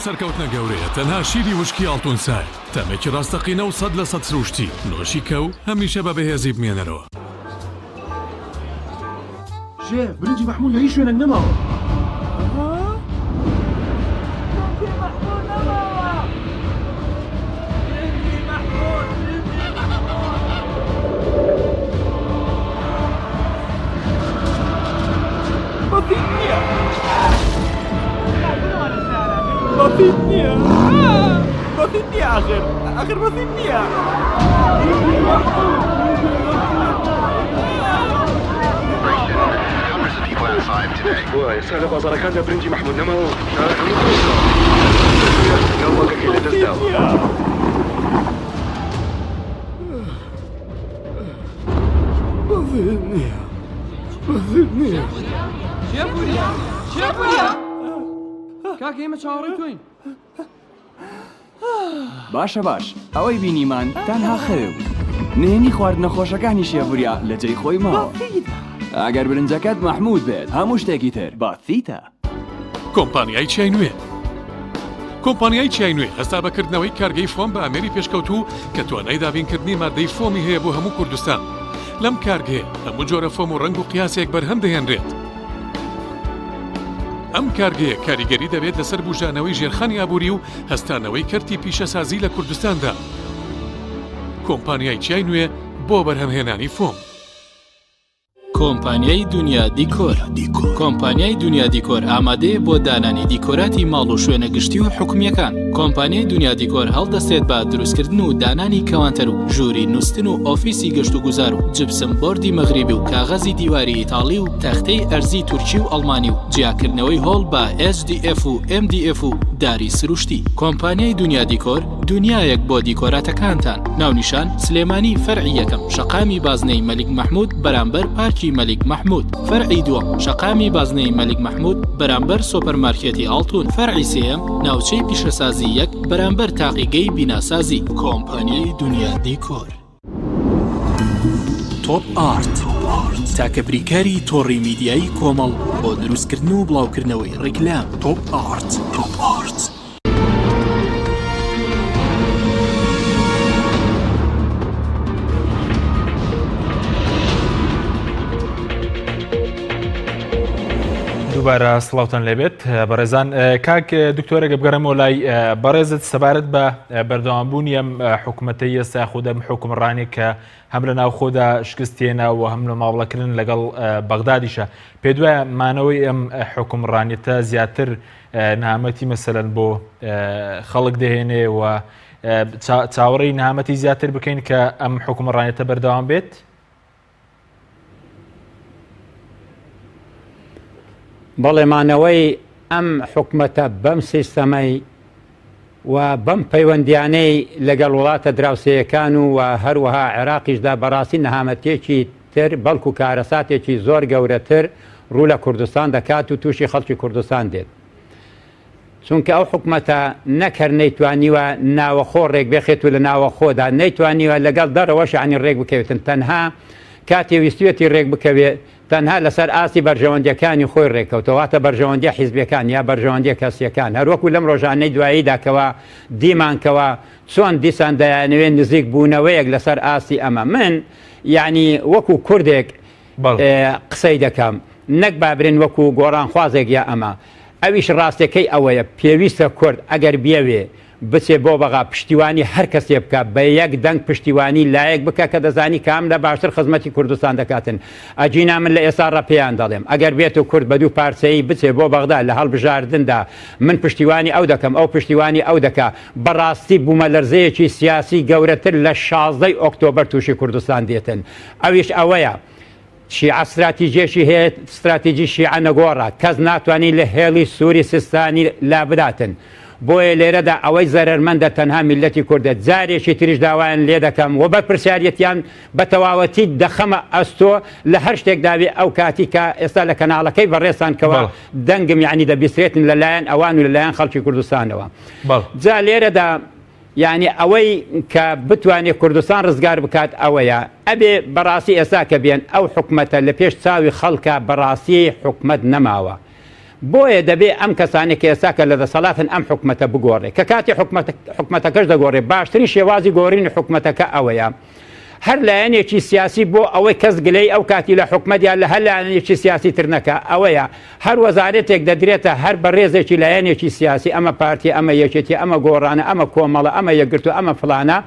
سەرکەوتنە گەورەیە تەنها شیری وشکی ئاڵتونسای تەمێکی ڕاستەقینە و 100% سروشتی نۆشی کەو هەمیشە بە بەهێزی بمێنەرەوە ژێ برنجی مەحموود لە هیچ شوێنێک نەماوە بسيط نية آخر بسيط نية وای سال بازارەکان لە برنجی مەحموود نەماوە ناوەکەکەی لە دەستداوە بەزێت نییە چێ کاکە ئێمە چاوەڕێی توین باشە باش ئەوەی بینیمان تەنها خەوێ بوو نهێنی خوارد نەخۆشەکانی شێڤوریا لە جێی خۆی ماوە ئەگەر برنجەکەت مەحموود بێت هەموو شتێکی تر باتیتە کۆمپانیای چای نوێ کۆمپانیای چای نوێ هەستا بەکردنەوەی کارگەی فۆم بە ئەمێری پێشکەوتوو کە توانای دابینکردنی مادەی فۆمی هەیە بۆ هەموو کوردستان لەم کارگەیە هەموو جۆرە فۆم و ڕنگ و قیاسێک بەرهەم دەهێنرێت ئەم کارگەیە کاریگەری دەبێت لەسەر بژانەوەی ژێرخانی ئابووری و هەستانەوەی کەرتی پیشەسازی لە کوردستاندا کۆمپانیای چای نوێ بۆ بەرهەمهێنانی فۆم کۆمپانیای دنیا دیکۆر کۆمپانیای دنیا دیکۆر ئامادەیە بۆ دانانی دیکۆراتی ماڵ و شوێنە گشتی و حکومیەکان کۆمپانیای دنیا دیکۆر هەڵدەستێت بە دروستکردن و دانانی کەوانتەر و ژووری نووسن و ئۆفیسی گەشت و گوزار و جبسم بۆردی مەغریبی و کاغەزی دیواری ئیتاڵی و تەختەی ئەرزی تورکی و ئەڵمانی و جیاکردنەوەی هۆڵ بە HDF و MDF و داری سروشتی کۆمپانیای دنیا دیکۆر دنیایەک بۆ دیکۆراتەکانتان ناونیشان سلێمانی فەرعی یەکەم شەقامی بازنەی مەلیک مەحموود بەرامبەر پارکی مەلیک مەحموود فەرعی دووەم شەقامی بازنەی مەلیک مەحموود بەرامبەر سۆپەرمارکێتی ئاڵتون فەرعی سێیەم ناوچەی پیشەسازی یەک بەرامبەر تاقیگەی بیناسازی کۆمپانیای دنیا دیکۆر تۆپ ئارت تاکە بریکاری تۆڕی میدیایی کۆمەڵ بۆ دروستکردن و بڵاوکردنەوەی ڕیکلام تۆپ ئارت دووبارە سڵاوتان لێبێت بەڕێزان کاک دکتۆرەگە بگەڕێمەوە لای بەڕێزت سەبارەت بە بەردەوامبوونی ئەم حکوومەتەی ئێستا خودە حکومڕانی کە هەم لە ناو خۆدا شکستێنە و هەم لە ماوەڵەکردن لەگەڵ بەغدادیشە پێ دوایە مانەوەی ئەم حکومڕانیەتە زیاتر نامەتی مەسەلەن بۆ خەڵک دەهێنێ و چاوەڕێی نامەتی زیاتر بکەین کە ئەم حکومڕانیەتە بەردەوام بێت؟ بەڵێمانەوەی ئەم حکومەتە بەم سیستەمەی و بەم پەیوەندیانەی لەگەڵ وڵاتە دراوسەیەکان و هەروەها عێراقیشدا بەڕاستی نەهامەتێکی تر بەڵکو کارەساتێکی زۆر گەورەتر ڕوو لە کوردستان دەکات و تووشی خەڵکی کوردستان دێت. چونکە ئەو حکومەتە نەکەر نەیتوانیوە ناوەخۆ ڕێک بێخێت و لە ناوەخۆدا نەیتوانیوە لەگەڵ دەرەوەش عنی ڕێک بکەوێتن تەنها کاتێ ویستوێتی ڕێک بکەوێت تەنها لەسەر ئاسی بەرژەوەندیەکانی خۆی ڕێکەوتەواتە بەرژەوەندی حیزبەکان یا بەرژەوەندی کەسیەکان هەروەکو لەم ڕۆژانەی دواییداکەوە دیمانکەوە چۆن دیسان دەیانوێت نزیک بوونەوەیەک لەسەر ئاسی ئەمە من یعنی وەکو کوردێک قسەی دەکەم نەک بابرین وەکو گۆڕان خوازێک یا ئەمە ئەویش ڕاستەکەی ئەوەیە پێویستە کورد ئەگەر بێوێ بچێ بۆ بەغا پشتیوانی هەر کەسێ بکە بە یەک دەنگ پشتیوانی لایەک بکە کە دەزانی کام لە باشتر خزمەتی کوردستان دەکاتن ئەجینا من لە ئێستا ڕەپیان دەڵێم ئەگەر بێت و کورد بە دوو پارچەیی بچێ بۆ بەغدا لە هەڵبژاردندا من پشتیوانی ئەو دەکەم ئەو پشتیوانی ئەو دەکا بەڕاستی بوومە لەرزەیەکی سیاسی گەورەتر لە 16 ئۆکتۆبەر تووشی کوردستان دێتن ئەویش ئەوەیە شیعە استراتیژیەشی هەیە استراتیژی شیعە نەگۆڕە کەس ناتوانانی لە هێڵی سووری سیستانی لا بداتن بۆیە لێرەدا ئەوەی زەرمەندە تەنها میلەتی کوردە جارێکی تریش داوایان لێ دەکەم و بە پرسیارەتیان بە تەواوەتی دەخەمە ئەستۆ لە هەر شتێک داوێ ئەو کاتی کە ئێستا لە کەناڵەکەی بەڕێستان کەەوە دەنگم یعنی دەبیسترێتن لەلایەن ئەوان و لەلایەن خەڵکی کوردستانەوە جا لێرەدا یعنی ئەوەی کە بتوانێت کوردستان ڕزگار بکات ئەوەیە ئەبێ بەڕاستی ئێستا کە بێن ئەو حکومەتە لە پێش چاوی خەڵکە بەڕاستی حکومەت نەماوە بۆیە دەبێ ئەم کەسانی کە ئێستا کە لە دەسەڵاتن ئەم حکومەتە بگۆڕێ کە کاتی حکومەتەکەش دەگۆڕێ باشترین شێوازی گۆڕینی حکومەتەکە ئەوەیە هەر لایەنێکی سیاسی بۆ ئەوەی کەس گلەی ئەو کاتی لە حکومەتیان لە هەر لایەنێکی سیاسی تر نەکە ئەوەیە هەر وەزارەتێک دەدرێتە هەر بە ڕێزێکی لایەنێکی سیاسی ئەمە پارتی ئەمە یەکێتی ئەمە گۆڕانە ئەمە کۆمەڵە ئەمە یەکگرتو ئەمە فلانە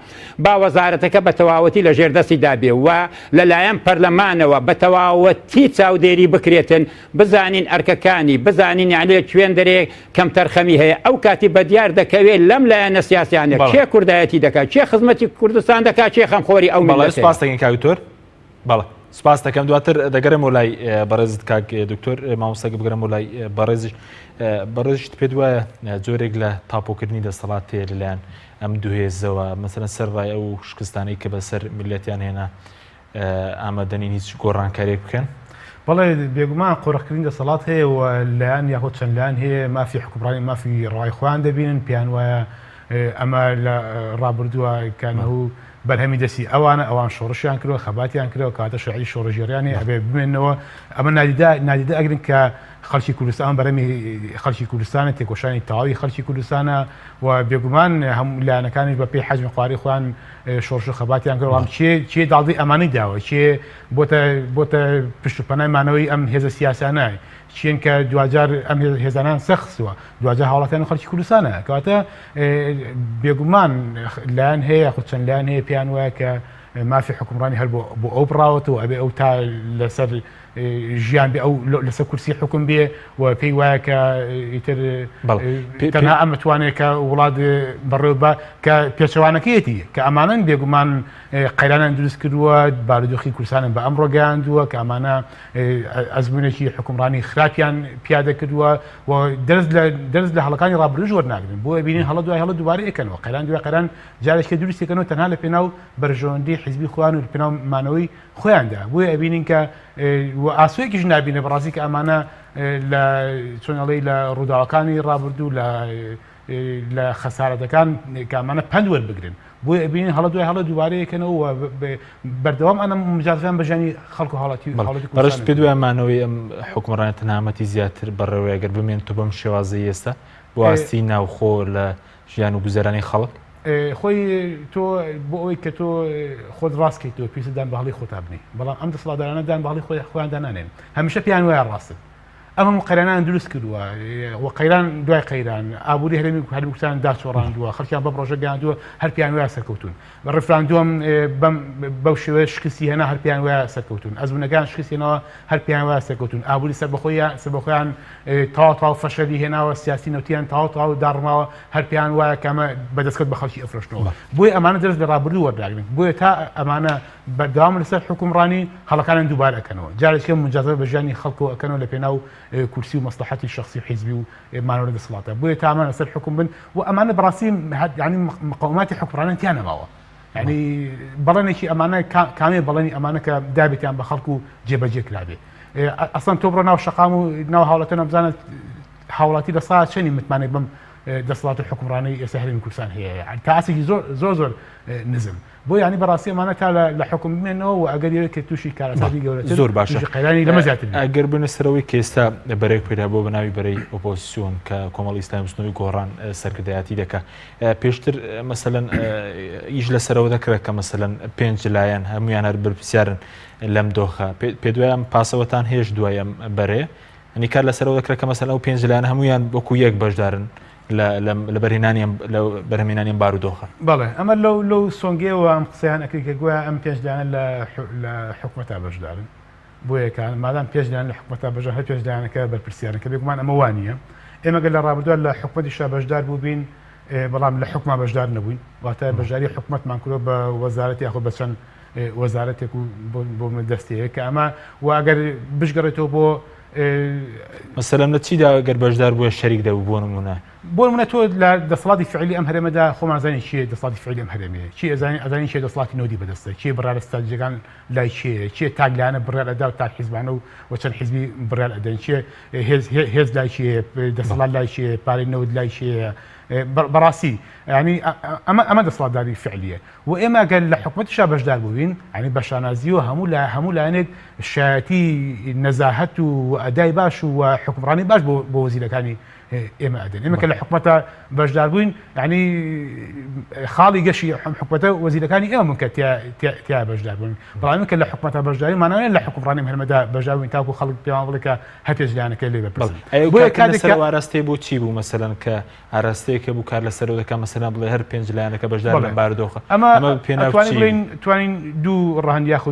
با وەزارەتەکە بە تەواوەتی لە ژێردەستی دابێ و لەلایەن پەرلەمانەوە بە تەواوەتی چاودێری بکرێتن بزانین ئەرکەکانی بزانین یعنی کوێن دەرێ کەم تەرخەمی هەیە ئەو کاتی بە دیار دەکەوێت لەم لایەنە سیاسیانە کێ کوردایەتی دەکات کێ خزمەتی کوردستان دەکات کێ خەمخۆری ئەو سپاس دەکەین کاکتۆر بەڵێ سپاس دەکەم دواتر دەگەرم لای بەڕێزت کاک دکتۆر مامۆستاگە بگەرم لای بەڕێزیش پێ وایە جۆرێک لە تاپۆکردنی دەسەڵات تێ لەلایەن ئەم دوهێزەوە مەسەلەن سەر ڕای ئەو شکستانەی کە بەسەر میلەتیان هێنا ئامادەنین هیچ گۆڕانکاریێک بکەن بەڵێ بێگومان قۆڕەکردنی دەسەڵات هەیە و لایەن یاخۆ چەند لایەن هەیە مافی حکومڕانی مافی ڕای خۆیان دەبینن پێیان وایە ئەمە لە ڕابردووە کانەهوو بەرهەمی دەستی ئەوان شۆڕشیان کردەوە خەباتیان کردەوە کاتە شعری شۆڕژێریانی ئەبێ بمێنەوە ئەمە نادیدا ئەگرن کە خەڵکی کوردستان بەرەمی خەڵکی کوردستانە تێکۆشانی تەواوی خەڵکی کوردستانە و بێگومان هەموو لایەنەکانی بە پێی حەجمی خواری خۆیان شۆڕش و خەباتیان کردەوە چێ داڵی ئەمانەی داوە چێ بۆتە پشتوپەنایمانەوەی ئەم هێزە سیاسانە چین کە دوجار ئەم هێزانان سەخستووە دوجار هاوڵاتیان خەڵکی کوردستانە کەواتە بێگومان لایەن هەیە خود چەند لایەن هەیە پێیان وایە کە مافی حکومڕانی هەر بۆ ئەو بڕاوەتەوە ئەبێ ئەو تا لەسەر ژیان بێ ئەو لەسەر کورسی حکوم بێ و پێی وایە کە ئیتر تەنها ئەم توانێت کە وڵات بەڕێوە بە کە پێچەوانەکەیەتی کە ئەمانن بێگومان قەیرانیان دروست کردووە بارودۆخی کوردستانن بە ئەمڕۆ گەیاندووە کە ئەمانە ئەزمونێکی حکومڕانی خراپیان پیادە کردووە و دەرز لە هەڵەکانی ڕابردوو وەرناگرن بۆ بینین هەڵە دوای هەڵە دووبارە ئەکەنەوە قەیران دوای قەیران جارێککە دروستێکەکەنەوە تەنها لە پێناو بەرژەوەندی حیزبی خۆیان و پێناو مانەوەی خۆیاندا بۆیە ئەبینین کە ئاسوەیەکیش نابینە بەڕاستی کە ئەمانە لە چۆنەڵی لە ڕووداوەکانی ڕابردوو لە خەسارەتەکان کامانە پند وەربگرن بۆیە ئەبینین هەڵە دوای هەڵە دووبارەیەکەنەوە بەردەوام ئەم مجازیان بەژانی خەڵک و حاڵەتی بەڕشت پێ دوایمانەوەی ئەم حکومڕانێتە نامەتی زیاتر بەڕێوەیە گەر بمێن تو بەم شێوازی ئێستا واستی ناوخۆ لە ژیان و گوزەرانی خەڵک خۆی تۆ بۆ ئەوەی کە تۆ خۆت ڕاستکەیتەوە پێویستە دان بەهەڵی خۆتا بنی بەڵام ئەم دەسەڵاتدارانە دان بەهەڵی خۆیان دانانێن هەمیشە پێیان وایە ڕاستن ئەمە قەیرانان دروست کردووە و قەیران دوای قەیران ئابووری هەرێمی کوردستان داچۆڕاندووە خەڵکیان بە پرۆژە گەیاندووە هەر پیان وایە سەرکەوتون بە ڕفراندۆم بەو شێوەیە شکستی هێنا هەر پیان وایە سەرکەوتون ئەزمونەکان شکستێنەوە هەر پیان وایە سەرکەوتون ئابووری سەربەخۆیان تەواو فەشەلی هێناوە سیاسی نەوتیان تەواو داڕماوە هەر پیان وایە کامە بەدەستکەوت بە خەڵکی ئەفرۆشتنەوە بۆی ئەمانە دەست لە ڕابردوو وەرداگرن بۆیە تا ئەمانە بەردەوام لەسەر حکومڕانی هەڵەکانیان دووبارە ئەکەنەوە جارێککە مجازە بە ژیانی خەڵکەوە ئەکەنەوە لە پێناو کورسی و مەسلحەتی شخصی حیزبی و مانەوە دەسەڵاتە بۆیە تا ئەمانە لەسەر حکوم بن و ئەمانە بەڕاستی ینی مقاوماتی حکومڕانیان تیان نەماوە ینی بەڵێنێکی ئەمانە کامێ بەڵێنی ئەمانە کە دابێتیان بە خەڵکو و جێبەجێ کرابێ ئەسڵەن تۆ بڕۆ ناو شەقام و ناو هاوڵەتە نەبزانێت هاوڵاتی لە ساعت چەندی متمانێک بم دەسەڵاتی حکومڕانی ئێستا هەرێمی کوردستان هەیە تا ئاسێکی زۆر نزم بۆ ینی بەڕاستی ئەمانە تا لە حکوم بمێنەوە و ئەگەر یەکێ تووشی کارەساتی گەورەتر زۆر باشە قەیرانی لەمە زیاتر ئەگەر بنەسەرەوەی کە ئێستا بەرێک پێدا بۆ بەناوی بەرەی ئۆپۆزیسیۆن کە کۆمەڵی ئیسلامی بستنەوەی گۆڕان سەرکردایەتی دەکات پێشتر مەسەلەن ئیش لەسەرەوە دەکرێت کە مەسەلەن 5 لایەن هەمویان هەر بەرپرسیارن لەم دۆخە پێ دوایان پاسەوەتان هێش دوایە بەرێ ئەنی کار لەسەرەوە دەکرێت کە مەسەلە و 5 لایەن هەمویان وەکو یەک بەشدارن لە بەرهێنانیان بارودۆخە بەڵێ ئەمە لەو سۆنگێەوە ئەم قسەیان ئەکری کە گویا ئەم پێشدانە لە حکومەتا بەشدارن بۆ یەکان مادام پێشدان لە حکومەتا بەژە هەر پێشدانەکە بەرپرسیارەکە بێگومان ئەمە وانە ئێمەگەر لە ڕابردووە لە حکومەتیشا بەشدار بوو بین بەڵام لە حکومە بەشدار نەبووین واتە بەژاری حکومەتمان کردۆ بە وەزارەتی یاخۆ بە چەند وەزارەتێک و بۆ دەستەیە کە ئەمە و ئەگەر بشگەڕێتەوە بۆ مەسەلەن لە چیدا گەر بەشدار بووە شەریک دەبوو بۆ نمونە بۆ نمونە تۆ لە دەسەڵاتی فعلی ئەم هەرێمەدا خۆمان زانین چیە دەسەڵاتی فعلی ئەم هەرێمەیە چی ئەزانین چیە دەسەڵاتی نۆدی بەدەستە چیە بڕیارە ستراتیژیەکان لای چیە تاگلانە بڕیار ئەدا و تا حیزبانە و چەند حیزبی بڕیار ئەدەن چیە هێز لای چیە دەسەڵات لای چیە پارەی نەوت لای چیە بەڕاستی ینی ئەمە دەسەڵاتداری فعلیە و ئێمە گەر لە حکومەتیشا بەشدار بووین ینی بە شانازیەوە هەموو لایەنێک شایەتی نەزاهەت و ئەدای باش و حکومڕانی باش بۆ وەزیرەکانی ئێمە ئەدەن ئێمە کە لە حکومەتە بەشدار بووین ینی خاڵی گەشی حکومەتە وەزیرەکانی ئێمە من کە تیا بەشدار بووین بەڵام کە لە حکومەتە بەشداری مانەوەیە لە حکومڕانی هەرمەدا بەشدار بووین تاکو خەڵک پێیان بڵێ کە هەر پێشدانەکە لێ بەپرسن بۆیە کاتێک ئاراستەی بۆ چی بوو مەسەلەن کە ئاراستەیەکە بوو کار لەسەرەوە دەکات مەسەلەن بڵێ هەر 5 لایەنەکە بەشدار لە بارودۆخە ئەمە توانین دوو ڕەهەند یاخۆ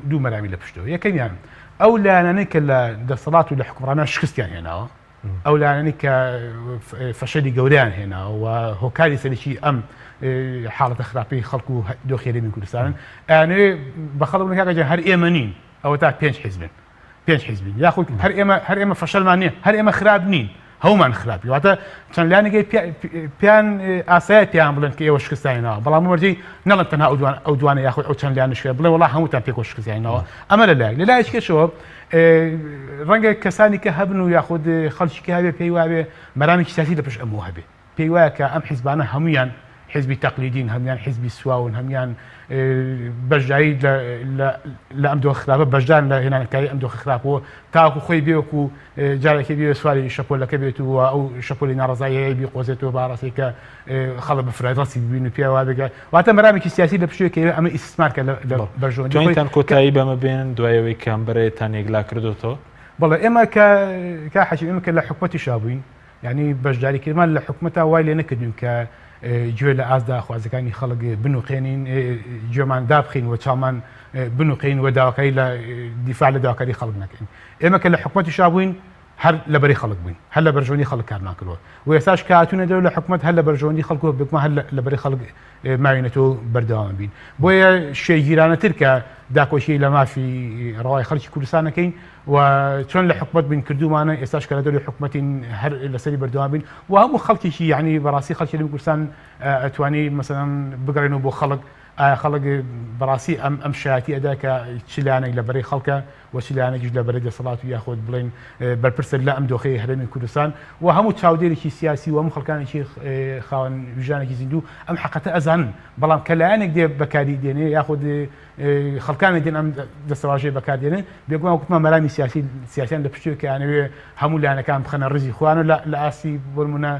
دوو مەرامی لە پشتەوە یەکەمیان ئەو لایەنانەی کە لە دەسەڵات و لە حکومڕانە شکستیان هێناوە ئەو لایەنانی کە فەشەلی گەورەیان هێناوە و هۆکاری سەرکی ئەم حاڵەتە خراپەی خەڵکو و دۆخی هەرێمی کوردستانن ئەیانەوێ بە خەڵک بڵێن هەر ئێمە نین ئەوە تا 5 حیزبین یاخود هەر ئێمە فەشەلمان نییە هەر ئێمە خراپ نین هەومان خراپی واتە چەند لایەنێکی پیان ئاسایە پیان بڵێن کە ئێوە شکستانینەوە بەڵام وەرجەی نەڵێن تەنها ئەو دوانە یاخود ئەو چەند لایەنش بڵێ وەڵا هەمووتان پێکۆ شکستانینەوە ئەمە لە لایەکێشەوە ڕەنگە کەسانی کە هەبن و یاخود خەڵکی هەبێ پێی وابێ مەرامێکی سیاسی لەپشت ئەمەوە هەبێ پێی وایە کە ئەم حیزبانە هەمویان حزبی تەقلیدین هەمیان حزبی سواون هەمیان بەشداری لە ئەم دۆخە خراپە بەشدار لە هێنانەکاری ئەم دۆخە خراپەوە تاکو خۆی بێوەکو جارێکی بێ سواری شەپۆلەکە بێت و ئەو شەپۆلی ناڕزایی بی قۆزێتەوە باڕاستی کە خەڵک بە فرایڕاستی ببین و پێوا بگە واتە مەرامێکی سیاسی لە پشتێک ئەمە ئیسمارکە لە بەژۆنیتان کۆتایی بەمە بێن دوایەوەی کامبەرێتان یەکلا کردوتەوە بەڵێ ئێمە کە حەشی ئێمە کە لە حکومەتی شابووین ینی بەشداریکردمان لە حکومەتا وای لێ نەکردوین کە گوێ لە ئازدا خوازەکانی خەڵک بنووقێنین گوێمان دابخین و چامان بنووقین و داواکاری لە دیفاع لە داواکاری خەڵک نەکەین ئێمە کە لە حکومەتی شابووین هەر لەبەری خەڵک بووین هەر لە بەرژەوەندی خەڵک کارمان کردووە و ئێستاش کاتونە دەو لە حکومەت هەر لە بەرژەوەندی خەڵک بگومان هەر لەبەری خەڵک ماوێنێتەوە بەردەوام بین بۆیە شێگیرانەتر کە داکۆشی لە مافی ڕەوای خەڵکی کوردستانەکەین و چۆن لە حکومەت بین کردومانە ئێستاش کە لە دەوری حکومەتین هەر لەسەری بەردەوام بین و هەموو خەڵکیشی یعنی بەڕاستی خەڵکی لە کوردستان ئەتوانی مەسەلەن بگەڕێنەوە بۆ خەڵک ئایا خەڵک بەڕاستی ئەم شایەتی ئەدا کە چیلانێک لەبەرەی خەڵکە و چیلانێکیش لەبەرەی دەسەڵات و یاخۆت بڵێن بەرپرسە لە ئەم دۆخەی هەرێمی کوردستان و هەموو چاودێرێکی سیاسی و هەموو خەڵکانێکی خاوەن ویژانێکی زیندوو ئەم حەقەتە ئەزانن بەڵام کە لایەنێک دێ بەکاری دێنێ یاخۆت خەڵکانێک دێن ئەم دەسەواژەی بەکاردێنن بێگومان وتمان مەرامی سیاسیان لە پشتێک کە یانەوێ هەموو لایەنەکان بخەنە ڕزی خوان و لە ئاسی بۆ نمونە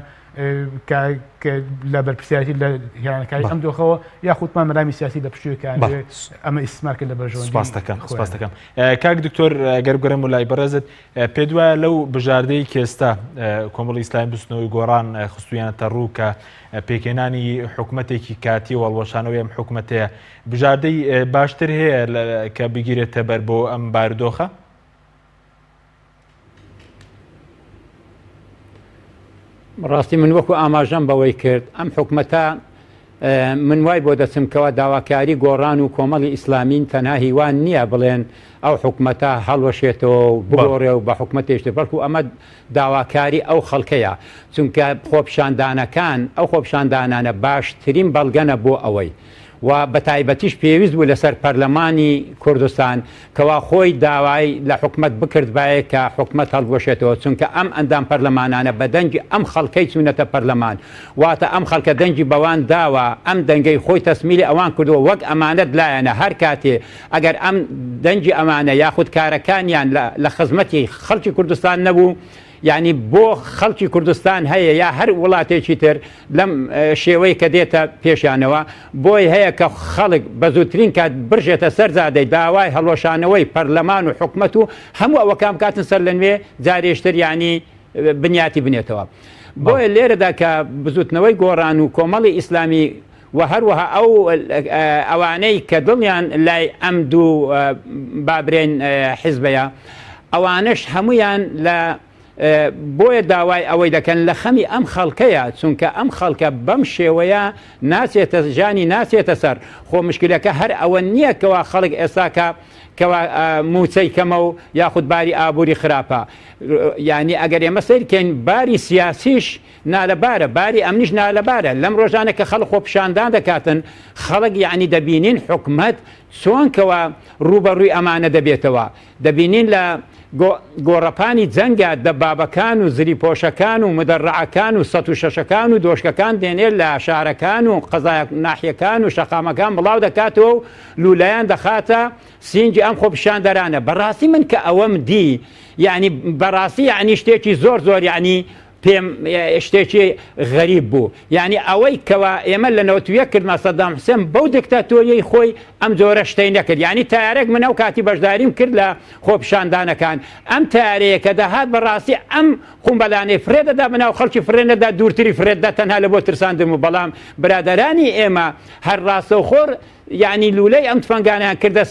لە بەرپرسیاتی لە هێرانەکانی ئەم دۆخەوە یاخودمان مەرامی سیاسی لە پشتوەکان ئەمە ئیسمارکە لە بەرژەوەندی. سپاس دەکەم. کاک دکتۆر گەرگەرم و لای بەڕێزت پێ وایە لەو بژاردەی کێستا کۆمەڵی ئیسلامی بستنەوەی گۆڕان خستویانەتە ڕوو کە پێکێنانی حکوومەتێکی کاتی و هەڵوەشانەوەی ئەم حکوومەتەیە بژاردەی باشتر هەیە کە بگیرێتە بەر بۆ ئەم بارودۆخە؟ ڕاستی من وەکو ئاماژەم بەوەی کرد ئەم حکوومەتە من وای بۆ دەچمکەوە داواکاری گۆڕان و کۆمەڵی ئیسلامین تەنها هیوان نییە بڵێن ئەو حکوومەتە هەڵوەشێتەوە و بگۆڕێ و بە حکوومەتێشتە بەڵکو ئەمە داواکاری ئەو خەڵکەیە چونکە خۆپشاندانەکان ئەو خۆپشاندانانە باشترین بەڵگەنە بۆ ئەوەی و بە تایبەتیش پێویست بوو لەسەر پەرلەمانی کوردستان کەوا خۆی داوای لە حکومت بکردبایە کە حکومت هەڵبوەشێتەوە چونکە ئەم ئەندام پەرلەمانانە بە دەنگی ئەم خەڵکەی چوونەتە پەرلەمان واتە ئەم خەڵکە دەنگی بەوان داوە ئەم دەنگەی خۆی تەسمیلی ئەوان کردووە وەک ئەمانەت لایەنە هەر کاتێ ئەگەر ئەم دەنگی ئەمانە یاخود کارەکانیان لە خزمەتی خەڵکی کوردستان نەبوو یعنی بۆ خەڵکی کوردستان هەیە یا هەر وڵاتێکی تر لەم شێوەی کە دێتە پێشیانەوە بۆی هەیە کە خەڵک بە زووترین کات برژێتە سەرزادەی داوای هەڵۆشانەوەی پەرلەمان و حکومەت و هەموو ئەوە کام کاتن سەر لە نوێ جارێشتر ینی بنیاتی بنێتەوە بۆیە لێرەدا کە بزوتنەوەی گۆڕان و کۆمەڵی ئیسلامی و هەروەها ئەوانەی کە دڵیان لای ئەم دوو بابرێن حیزبەیە ئەوانش هەمویان لە بۆیە داوای ئەوەی دەکەن لە خەمی ئەم خەڵکەیە چونکە ئەم خەڵکە بەم شێوەیە ناچێتە ژانی ناچێتە سەر خۆ مشکلەکە هەر ئەوە نییە کەوا خەڵک ئێستاکە کەوا موچەی کەمە و یاخود باری ئابووری خراپە یعنی ئەگەر ئێمە سیرکەین باری سیاسیش نالەبارە باری ئەمنیش نالەبارە لەم ڕۆژانە کە خەڵک خۆپشاندان دەکاتن خەڵک یعنی دەبینین حکومەت چۆنکەوە ڕوبەڕووی ئەمانە دەبێتەوە دەبینین لە گۆڕەپانی جەنگە دەبابەکان و زری پۆشەکان و مدەڕعەکان و 106ەکان و دۆشکەکان دێنێت لە شارەکان و قەزای ناحیەکان و شەقامەکان بڵاو دەکاتەوە و لولایان دەخاتە سینجی ئەم خۆپشاندەرانە بەڕاستی من کە ئەوەم دی یعنی بەڕاستی یعنی شتێکی زۆر یعنی پێم شتێکی غەریب بوو یعنی ئەوەی کەوا ئێمە لە نەوتویە کردمە سەدام حوسێن بەو دیکتاتۆریەی خۆی ئەم جۆرە شتەی نەکرد یعنی تارێک من ئەو کاتی بەشداریم کرد لە خۆپشاندانەکان ئەم تارەیە کە دەهات بەڕاستی ئەم قومبەلانەی فرێدەدا بناو خەڵکی فرێنەدا دوورتری فرێددا تەنها لە بۆ ترساندم و بەڵام برادەرانی ئێمە هەر ڕاستەوخۆر یعنی لولەی ئەم تفەنگانیان کردە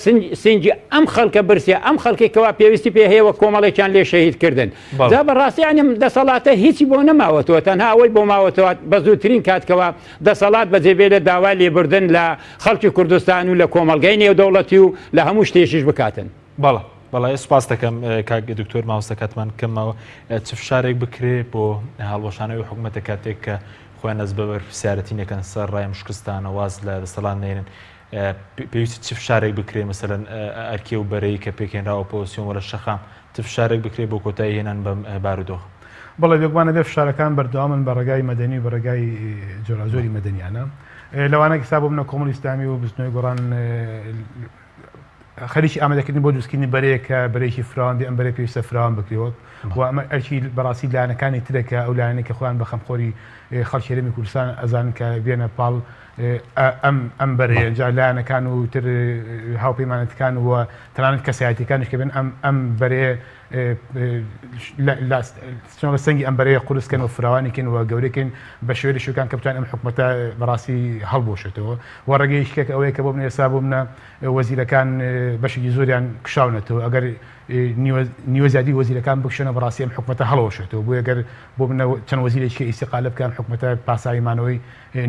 سنجی ئەم خەڵکە برسیە ئەم خەڵکێکەوە پێویستی پێ هەیەوە کۆمەڵێکیان لێ شەهید کردن جا بەڕاستیانم دەسەڵاتە هیچی بۆ نەماوەتەوە تەنها ئەوەی بۆ ماوەتەوە بە زووترین کاتکەوە دەسەڵات بەجێبێ لە داوای لێبوردن لە خەڵکی کوردستان و لە کۆمەلگەی نێودەوڵەتی و لە هەموو شتێکیش بکاتن بەڵێ سپاس دەکەم کاک دکتۆر ماوەستەکەتمان کەمەوە چ فشارێک بکرێ بۆ هەڵوەشانەوەی حکوومەتە کاتێک کە خۆیان نەس بە بەرپرسیارەتی نەکەن سەر ڕای مشکستانە واز لە دەسەڵات نێنن پێویستی چ فشارێک بکرێ مەسەلەن ئەرکێ و بەرەی کە پێکێنراوە ئۆپۆزیسیۆن وەرە شەخام چ فشارێک بکرێ بۆ کۆتایی هێنان بەم بارودۆخ بەڵێ بێگومانە بێ فشارەکان بەردەوامن بە ڕێگای مەدەنی و بە ڕێگای جۆرازۆری مەدەنیانە لەوانە کەسا بۆ منە کۆمەڵی ئیسلامی و بستنەوەی گۆڕان خەریکی ئامادەکردن بۆ دروستکردنی بەرەیەکە بەرەیەکی فراوان ئەم بەرە پێویستە فراوان بکرێەوە و ئەمە ئەرکی بەڕاستی لایەنەکانی ترەکە ئەو لایەنەی کە خۆیان بە خەمخۆری خەڵکی هەرێمی کوردستان ئەزانن کە بێنە پاڵ ئەم بەرەیە جا لایەنەکان و تر هاوپەیمانەتەکان و تەنانەت کەسایەتیەکانیش کە بێن ئەم بەرەیە لە سەنگی ئەم بەرەیە قورسکەن و فراوانیکەن و گەورەکەن بە شوێری شوکان کە بتوان ئەم حکومەتە بەڕاستی هەڵبۆشێتەوە و ڕێگەی شتێک ئەوەیە کە بۆ منە ئێستا بۆ منە وەزیرەکان بەشێکی زۆریان کشاونەتەوە ئەگەر نیوە زیادی وەزیرەکان بکشێنە بەڕاستی ئەم حکومەتە هەڵەوەشێتەوە بۆ ئەگەر بۆ منە چەند وەزیرێکی ئیستیقال بکەم حکومەتە پاساییمانەوەی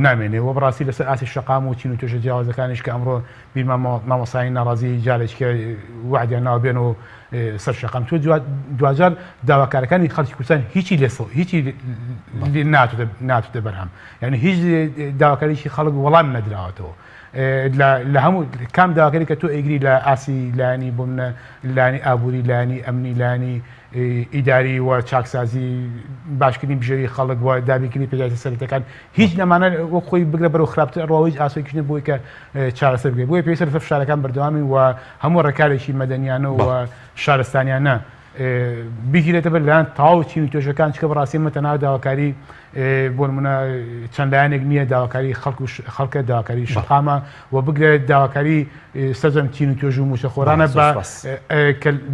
نامێنێ و بەڕاستی لەسەر ئاسی شەقام و چین و توێژە جیاوازەکانیش کە ئەمڕۆ بیرمان مامۆسایی ناڕازی جارێککە وعدیان ناوبێن و سەر شەقام تۆ دوجار داواکارەکانی خەڵکی کوردستان هیچی ناتوتە بەرهەم یعنی هیچ داواکاریی خەڵک وەڵام نەدراوەتەوە لە هەموو کام داواکاری کە تۆ ئەیگری لە ئاسی لایانی بۆ منە لایانی ئابووری لایانی ئەمنی لایانی ئیداری و چاکسازی باشکردنی بژێوی خەڵک و دابینکردنی پێداویە سەرەکیەکان هیچ نەمانە وەک خۆی بگرە بەرەو خراپتر ڕەوەی ئاسۆیکردن بۆی کە چارەسەر بکرێت بۆیە پێویستە لەسەر فشارەکان بەردەوامی و هەموو ڕێکارێکی مەدەنیانە و شارستانیانە بیگیرێتە بەر لایەن تەواو چین و توێژەکان چکە بەڕاستی مەتەناو داواکاری بۆ نمونە چەند لایەنێک نییە داواکاری خەڵکە داواکاری شقامە و بگرێت داواکاری سەرجەم تین و توێژ و موچەخۆرانە بە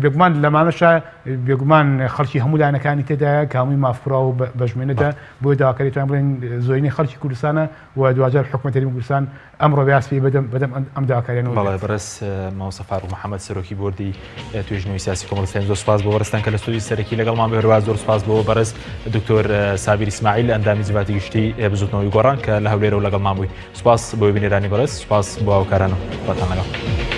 بێگومان لەمانەشە بێگومان خەڵکی هەموو لایەنەکانی تێدایە کە هەمووی مافکوڕا و بەژمێنەدا بۆی داواکاری توان بڵێن زۆرینەی خەڵکی کوردستانە و دوجار حکوومەت هەرێمی کوردستان ئەمڕۆ باسی بەدەم ئەم داواکاریانەوە. بەڵێ بەڕێز مامۆستا فاروق محەممەد سەرۆکی بۆردی توێژنەوەی سیاسی کۆمەڵستان زۆر سپاس بۆ وەرستان کە لە ستودیۆی سەرەکی لەگەڵمان بهێروا زۆر سپاس بۆ بەڕێز دکتۆر سابیر ئیسماعیل ئەندامی زیواتی گشتی بزوتنەوەی گۆڕان کە لە هەولێرە و لەگەڵمان بووی. سپاس بۆ بینێرانی بەڕێز، سپاس بۆ هاوکارانەوە. خواتان لەگەڵ.